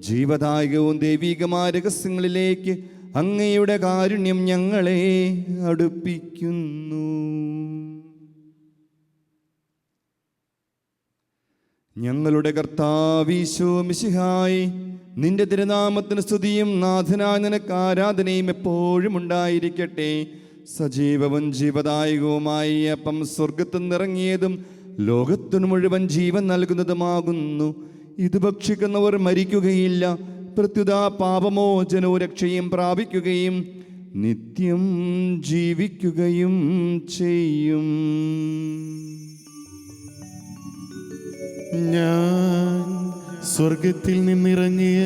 ജീവദായകവും ദൈവികമായ രഹസ്യങ്ങളിലേക്ക് അങ്ങയുടെ കാരുണ്യം ഞങ്ങളെ അടുപ്പിക്കുന്നു. ഞങ്ങളുടെ കർത്താവ് ഈശോ മിശിഹായി, നിന്റെ തിരുനാമത്തിന് സ്തുതിയും നാഥനായ നിനക്ക് ആരാധനയും എപ്പോഴും ഉണ്ടായിരിക്കട്ടെ. സജീവവും ജീവദായകവുമായി അപ്പം സ്വർഗത്തിൽ നിറങ്ങിയതും ലോകത്തിനു മുഴുവൻ ജീവൻ നൽകുന്നതുമാകുന്നു. ഇത് ഭക്ഷിക്കുന്നവർ മരിക്കുകയില്ല, പ്രത്യുത പാപമോചനവും രക്ഷയും പ്രാപിക്കുകയും നിത്യം ജീവിക്കുകയും ചെയ്യും. ഞാൻ സ്വർഗത്തിൽ നിന്നിറങ്ങിയ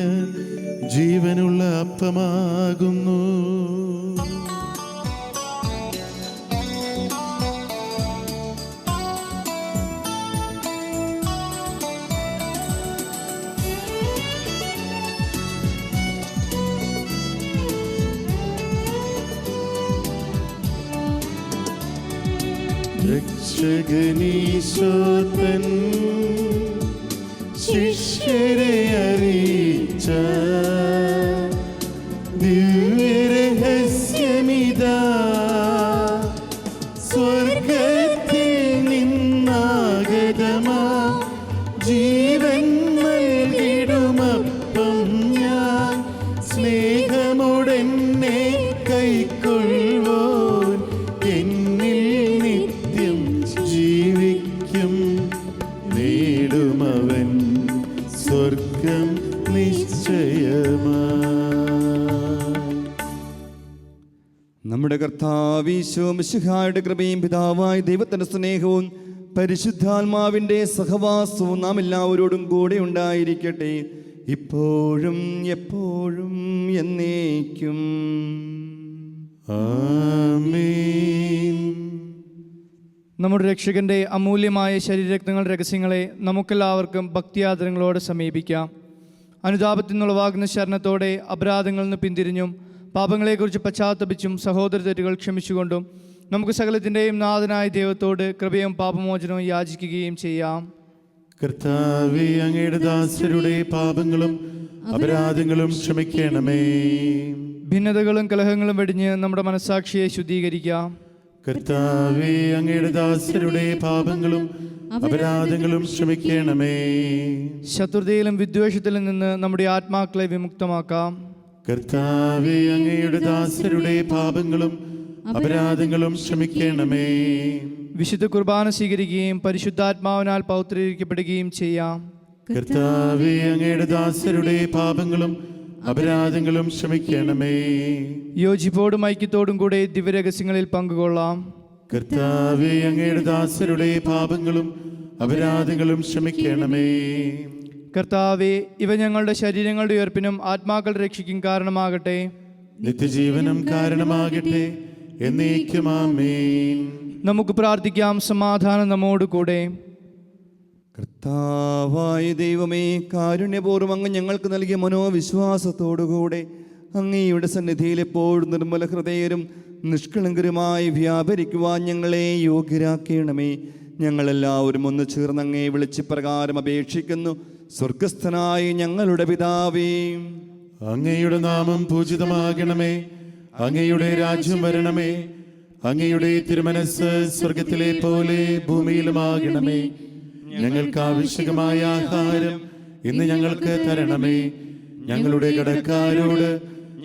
ജീവനുള്ള അപ്പമാകുന്നു. രക്ഷകനീശോതൻ ശിഷ്യരെ അറിയിച്ച ദിവ്യരഹസ്യമിതാ, എന്നെ കൈക്കൊള്ളുവോൻ എന്നിൽ നിത്യം ജീവിക്കും. നേടുമവൻ സ്വർഗം നിശ്ചയമാ. നമ്മുടെ കർത്താവ് ഈശോ മിശിഹായുടെ കൃപയും പിതാവായ ദൈവത്തിന്റെ സ്നേഹവും പരിശുദ്ധാത്മാവിൻ്റെ സഹവാസവും നാം എല്ലാവരോടും കൂടെ ഉണ്ടായിരിക്കട്ടെ, ഇപ്പോഴും എപ്പോഴും എന്നേക്കും. ആമേൻ. നമ്മുടെ രക്ഷകന്റെ അമൂല്യമായ ശരീരരക്തങ്ങളുടെ രഹസ്യങ്ങളെ നമുക്കെല്ലാവർക്കും ഭക്തിയാദരങ്ങളോടെ സമീപിക്കാം. അനുതാപത്തിൽ നിന്നുളവാകുന്ന ശരണത്തോടെ അപരാധങ്ങളിൽ നിന്ന് പിന്തിരിഞ്ഞും പാപങ്ങളെക്കുറിച്ച് പശ്ചാത്തപിച്ചും സഹോദര തെറ്റുകൾ ക്ഷമിച്ചുകൊണ്ടും നമുക്ക് സകലത്തിൻ്റെയും നാഥനായ ദൈവത്തോട് കൃപയും പാപമോചനവും യാചിക്കുകയും ചെയ്യാം. കർത്താവേ, അങ്ങയുടെ ദാസരുടെ പാപങ്ങളും അപരാധങ്ങളും ക്ഷമിക്കണമേ. ഭിന്നതകളും കലഹങ്ങളും വെടിഞ്ഞ് നമ്മുടെ മനസ്സാക്ഷിയെ ശുദ്ധീകരിക്കാം. കർത്താവേ, അങ്ങയുടെ ദാസരുടെ പാപങ്ങളും അപരാധങ്ങളും ക്ഷമിക്കണമേ. ശത്രുതയിലും വിദ്വേഷത്തിലും നിന്ന് നമ്മുടെ ആത്മാക്കളെ വിമുക്തമാക്കാം. കർത്താവേ, അങ്ങയുടെ ദാസരുടെ പാപങ്ങളും അപരാധങ്ങളും ക്ഷമിക്കണമേ. വിശുദ്ധ കുർബാന സ്വീകരിക്കുകയും പരിശുദ്ധാത്മാവിനാൽ പൗത്രീകരിക്കപ്പെടുകയും ചെയ്യാം. കർത്താവേ, അങ്ങയുടെ ദാസരുടെ പാപങ്ങളും അപരാധങ്ങളും ക്ഷമിക്കണമേ. യോജിപ്പോടും ഐക്യത്തോടും കൂടെ ദിവ്യരഹസ്യങ്ങളിൽ പങ്കുകൊള്ളാം. കർത്താവേ, അങ്ങയുടെ ദാസരുടെ പാപങ്ങളും അപരാധങ്ങളും ക്ഷമിക്കണമേ. കർത്താവേ, ഇവ ഞങ്ങളുടെ ശരീരങ്ങളുടെ ഉയർപ്പിനും ആത്മാക്കളുടെ രക്ഷയ്ക്കും കാരണമാകട്ടെ, നിത്യജീവനം കാരണമാകട്ടെ, എന്നേക്കും ആമേൻ. നമുക്ക് പ്രാർത്ഥിക്കാം. സമാധാനം നമ്മോട് കൂടെ. കർത്താവായ ദൈവമേ, കാരുണ്യപൂർവ്വം അങ്ങ് ഞങ്ങൾക്ക് നൽകിയ മനോവിശ്വാസത്തോടുകൂടെ അങ്ങയുടെ സന്നിധിയിൽ എപ്പോഴും നിർമ്മല ഹൃദയരും നിഷ്കളങ്കരുമായി വ്യാപരിക്കുവാൻ ഞങ്ങളെ യോഗ്യരാക്കണമേ. ഞങ്ങളെല്ലാവരും ഒന്ന് ചേർന്ന് അങ്ങേ വിളിച്ച് പ്രകാരം അപേക്ഷിക്കുന്നു. സ്വർഗസ്ഥനായ ഞങ്ങളുടെ പിതാവേ, അങ്ങയുടെ നാമം പൂജിതമാകണമേ. അങ്ങയുടെ രാജ്യം വരണമേ. അങ്ങയുടെ തിരുമനസ് സ്വർഗത്തിലെ പോലെ ഭൂമിയിലുമാകണമേ. ഞങ്ങൾക്ക് ആവശ്യമായ ആഹാരം ഇന്ന് ഞങ്ങൾക്ക് തരണമേ. ഞങ്ങളുടെ കടക്കാരോട്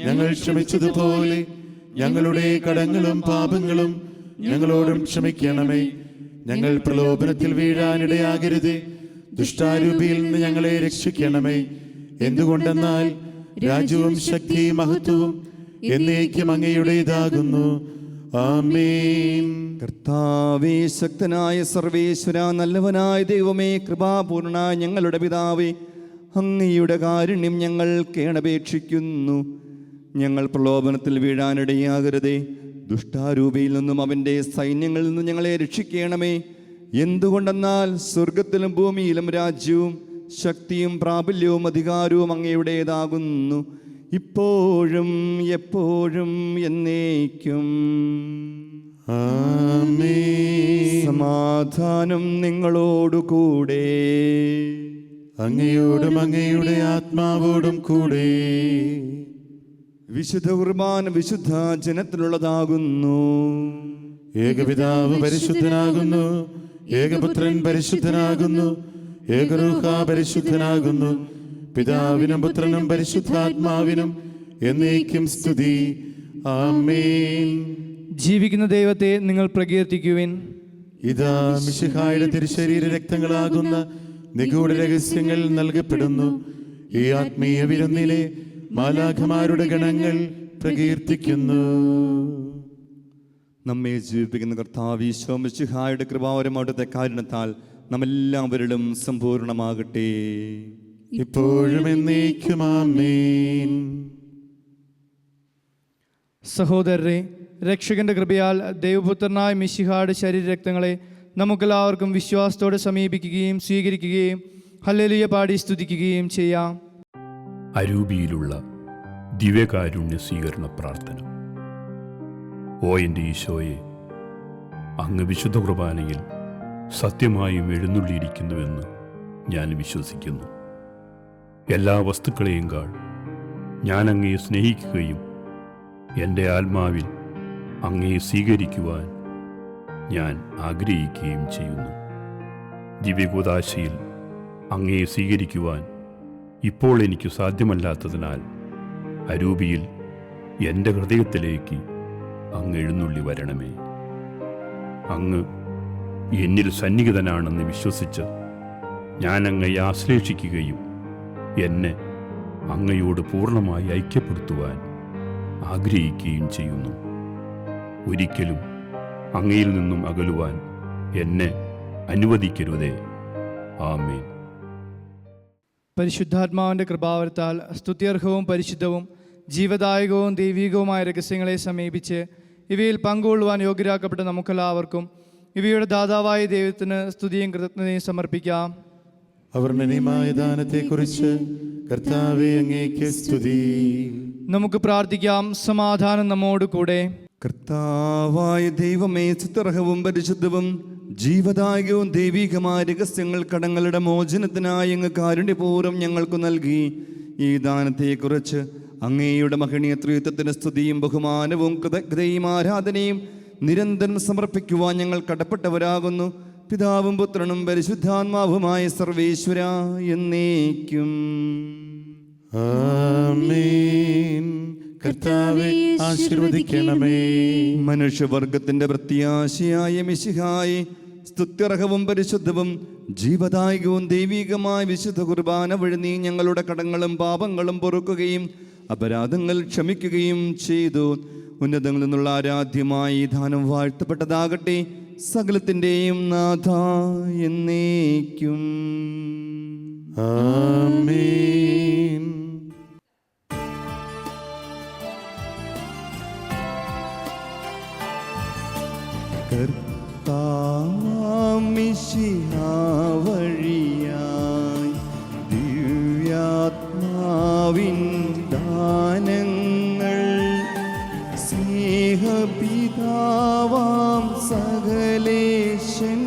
ഞങ്ങൾ ക്ഷമിച്ചതുപോലെ ഞങ്ങളുടെ കടങ്ങളും പാപങ്ങളും ഞങ്ങളോടും ക്ഷമിക്കണമേ. ഞങ്ങൾ പ്രലോഭനത്തിൽ വീഴാനിടയാകരുത്, ദുഷ്ടാരൂപിയിൽ നിന്ന് ഞങ്ങളെ രക്ഷിക്കണമേ. എന്തുകൊണ്ടെന്നാൽ രാജ്യവും ശക്തിയും മഹത്വവും എന്നേക്കും അങ്ങയുടേതാകുന്നു. ആമേൻ. കർത്താവേ, ശക്തനായ സർവേശ്വര, നല്ലവനായ ദൈവമേ, കൃപാപൂർണനായ ഞങ്ങളുടെ പിതാവേ, അങ്ങയുടെ കാരുണ്യം ഞങ്ങൾ കേണപേക്ഷിക്കുന്നു. ഞങ്ങൾ പ്രലോഭനത്തിൽ വീഴാനിടയാകരുതേ, ദുഷ്ടാരൂപിയിൽ നിന്നും അവൻ്റെ സൈന്യങ്ങളിൽ നിന്നും ഞങ്ങളെ രക്ഷിക്കണമേ. എന്തുകൊണ്ടെന്നാൽ സ്വർഗത്തിലും ഭൂമിയിലും രാജ്യവും ശക്തിയും പ്രാബല്യവും അധികാരവും അങ്ങയുടേതാകുന്നു, ഇപ്പോഴും എപ്പോഴും എന്നേക്കും. ആമേൻ. സമാധാനം നിങ്ങളോടുകൂടെ. അങ്ങയോടും അങ്ങയുടെ ആത്മാവോടും കൂടെ. വിശുദ്ധ കുർബാന വിശുദ്ധ ജനത്തിലുള്ളതാകുന്നു. ഏകപിതാവ് പരിശുദ്ധനാകുന്നു, ഏകപുത്രൻ പരിശുദ്ധനാകുന്നു, ഏകരൂഹ പരിശുദ്ധനാകുന്നു. പിതാവിനും പുത്രനും പരിശുദ്ധാത്മാവിനും എന്നേക്കും സ്തുതി. ആമേൻ. ജീവിക്കുന്ന ദൈവത്തെ നിങ്ങൾ പ്രകീർത്തിക്കുവിൻ. ഇതാ മിശിഹായുടെ തിരുശരീര രക്തങ്ങളാകുന്ന നിഗൂഢ രഹസ്യങ്ങൾ നൽകപ്പെടുന്നു. ഈ ആത്മീയ വിരുന്നിലെ മാലാഖമാരുടെ ഗണങ്ങൾ പ്രകീർത്തിക്കുന്നു. നമ്മെ ജീവിപ്പിക്കുന്ന കർത്താവ് ഈശോ മിശിഹായുടെ കൃപാവരം അവിടുത്തെ കാരണത്താൽ നമ്മെല്ലാവരിലും സമ്പൂർണമാകട്ടെ, ഇപ്പോഴും എന്നേക്കും ആമേൻ. സഹോദരരെ, രക്ഷകന്റെ കൃപയാൽ ദൈവപുത്രനായ മിശിഹായുടെ ശരീരരക്തങ്ങളെ നമുക്കെല്ലാവർക്കും വിശ്വാസത്തോടെ സമീപിക്കുകയും സ്വീകരിക്കുകയും ഹല്ലേലൂയ പാടി സ്തുതിക്കുകയും ചെയ്യാം. അരൂപിയിലുള്ള ദിവ്യകാരുണ്യ സ്വീകരണ പ്രാർത്ഥന. ഓ എൻ്റെ ഈശോയെ, അങ്ങ് വിശുദ്ധ കുർബാനയിൽ സത്യമായും എഴുന്നള്ളിയിരിക്കുന്നുവെന്ന് ഞാൻ വിശ്വസിക്കുന്നു. എല്ലാ വസ്തുക്കളെയും കാൾ ഞാൻ അങ്ങയെ സ്നേഹിക്കുകയും എൻ്റെ ആത്മാവിൽ അങ്ങയെ സ്വീകരിക്കുവാൻ ഞാൻ ആഗ്രഹിക്കുകയും ചെയ്യുന്നു. ദിവ്യകൂദാശയിൽ അങ്ങയെ സ്വീകരിക്കുവാൻ ഇപ്പോൾ എനിക്ക് സാധ്യമല്ലാത്തതിനാൽ അരൂപിയിൽ എൻ്റെ ഹൃദയത്തിലേക്ക് അങ്ങ് എഴുന്നള്ളി വരണമേ. അങ്ങ് എന്നിൽ സന്നിഹിതനാണെന്ന് വിശ്വസിച്ച് ഞാൻ അങ്ങയെ ആശ്ലേഷിക്കുകയും എന്നെ അങ്ങയോട് പൂർണ്ണമായി ഐക്യപ്പെടുത്തുവാൻ ആഗ്രഹിക്കുകയും ചെയ്യുന്നു. ഒരിക്കലും അങ്ങയിൽ നിന്നും അകലുവാൻ എന്നെ അനുവദിക്കരുതേ. ആമേൻ. പരിശുദ്ധാത്മാവിൻ്റെ കൃപാവരത്താൽ സ്തുത്യർഹവും പരിശുദ്ധവും ജീവദായകവും ദൈവികവുമായ രഹസ്യങ്ങളെ സമീപിച്ച് ഇവയിൽ പങ്കുകൊള്ളുവാൻ യോഗ്യരാക്കപ്പെട്ട നമുക്കെല്ലാവർക്കും ഇവയുടെ ദാതാവായ ദൈവത്തിന് സ്തുതിയും കൃതജ്ഞതയും സമർപ്പിക്കാം. അവർണ്ണനീയമായ ദാനത്തെക്കുറിച്ച് കർത്താവേ അങ്ങേക്ക് സ്തുതി. നമുക്ക് പ്രാർത്ഥിക്കാം. സമാധാനം നമ്മോട് കൂടെ. കർത്താവായ ദൈവമേ, സ്തുത്യർഹവും പരിശുദ്ധവും ജീവദായകവും ദൈവികമായ രഹസ്യങ്ങൾ കടങ്ങളുടെ മോചനത്തിനായി അങ്ങ് കാരുണ്യപൂർവ്വം ഞങ്ങൾക്ക് നൽകി. ഈ ദാനത്തെക്കുറിച്ച് അങ്ങയുടെ മഹനീയ ത്രിത്വത്തിന് സ്തുതിയും ബഹുമാനവും കൃതജ്ഞതയും ആരാധനയും നിരന്തരം സമർപ്പിക്കുവാൻ ഞങ്ങൾ കടപ്പെട്ടവരാകുന്നു. പിതാവും പുത്രനും പരിശുദ്ധാത്മാവുമായ സർവേശ്വര എന്നേക്കും. ആമേൻ. കർത്താവേ ആശീർവദിക്കണമേ. മനുഷ്യവർഗത്തിന്റെ പ്രത്യാശയായ മിശിഹായെ, സ്തുത്യർഹവും പരിശുദ്ധവും ജീവദായകവും ദൈവികമായ വിശുദ്ധ കുർബാന വഴി നീ ഞങ്ങളുടെ കടങ്ങളും പാപങ്ങളും പൊറുക്കുകയും അപരാധങ്ങൾ ക്ഷമിക്കുകയും ചെയ്തു. ഉന്നതങ്ങളിൽ നിന്നുള്ള ആരാധ്യമായി ദാനം വാഴ്ത്തപ്പെട്ടതാകട്ടെ. സകലത്തിൻ്റെയും നാഥ എന്നേക്കും. ആമേൻ. കർത്താമിശിഹാ വഴിയായി ദിവ്യാത്മാവിൻ ദാനങ്ങൾ സ്നേഹപിതാവാം സകലേശൻ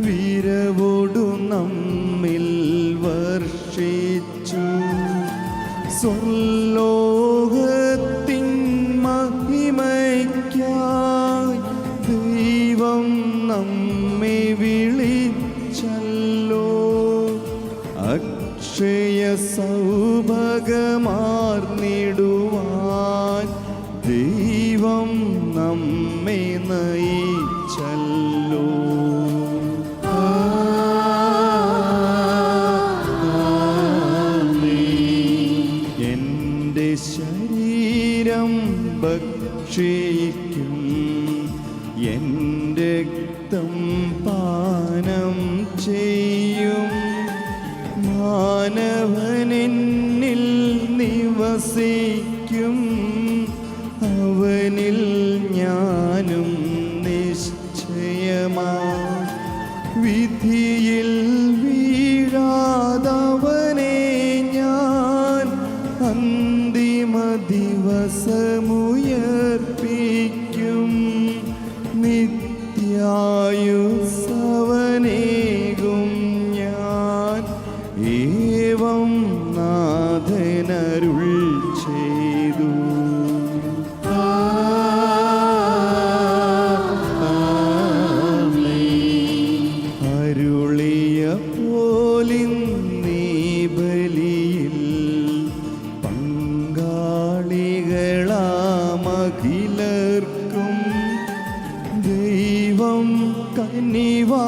വിരവോടു നമ്മിൽ വർഷിച്ചു. സ്വർലോകത്തിൻ മഹിമയ്ക്കായി ദൈവം നമ്മെ വിളിച്ചല്ലോ. അക്ഷയ സൗഭഗമാർന്നിടുവാൻ ദൈവം നമ്മെ നയിച്ചല്ലോ. എൻ്റെ ശരീരം ഭക്ഷിക്കും, എൻ്റെ രക്തം പാനം ചെയ്യും. മാനവനെന്നിൽ നിവസിക്കും, അവനിൽ ഞാനും നിശ്ചയമാ. വിധിയിൽ വീഴാതവനെ ഞാൻ അന്തിമ ദിവസമുയർപ്പിക്കും. നിത്യായുസ്സവനേകും ഞാൻ, ഏവം നാഥനരുൾ ചെയ്തു. അരുളിയ പോലിന്നീ ബലിയിൽ പങ്കാളികളാമഖിലർക്കും ദൈവം കനിവാർന്നരുളട്ടെ.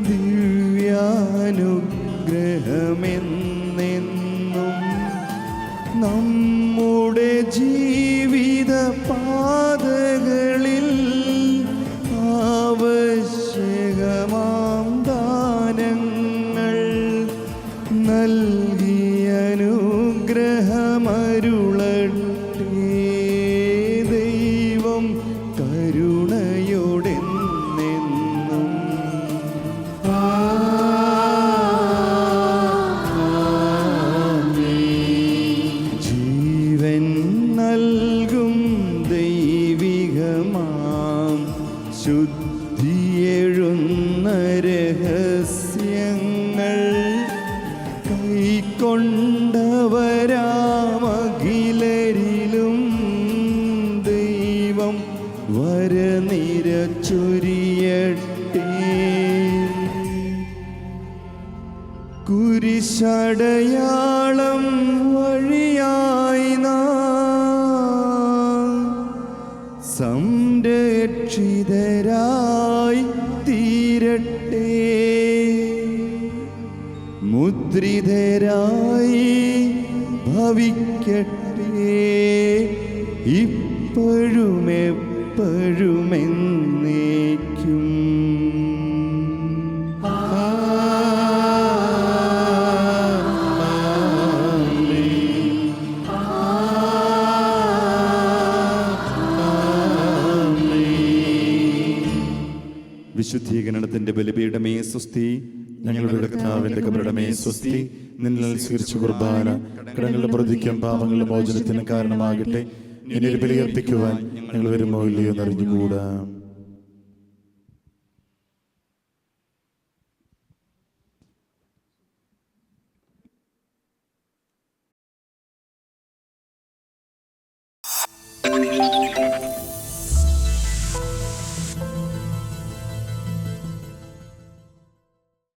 ദിവ്യാനുഗ്രഹമെന്നെന്നും നമ്മുടെ ജീവിത പാതകളിൽ ആവശ്യകമാം ദാനങ്ങൾ നൽകി അനുഗ്രഹമരുളട്ടെ. ദൈവം കരുണയോടെന്നെന്നും. ജീവൻ നൽകും ദൈവികമാം ശുദ്ധിയെഴുന്ന രഹസ്യങ്ങൾ കൈക്കൊണ്ടവരാമഖിലരിലും ദൈവം വരനിര ചൊരിയട്ടെ. കുരിശടയാളം സുരക്ഷിതരായി തീരട്ടെ, മുദ്രിതരായി ഭവിക്കട്ടെ, ഇപ്പോഴും എപ്പോഴും എന്നേക്കും. വിശുദ്ധീകരണത്തിന്റെ ബലിപീഠമേ സ്വസ്തി, ഞങ്ങളുടെ കർത്താവിന്റെ കബറിടമേ സ്വസ്തി. നിന്നിൽ സ്വീകരിച്ച കുർബാന കടങ്ങളുടെ പ്രതിക്കും പാപങ്ങളുടെ മോചനത്തിന് കാരണമാകട്ടെ. ഇനി ഒരു ബലിയർപ്പിക്കുവാൻ ഞങ്ങൾ വരുമോ ഇല്ലയോ എന്നറിഞ്ഞുകൂടാ.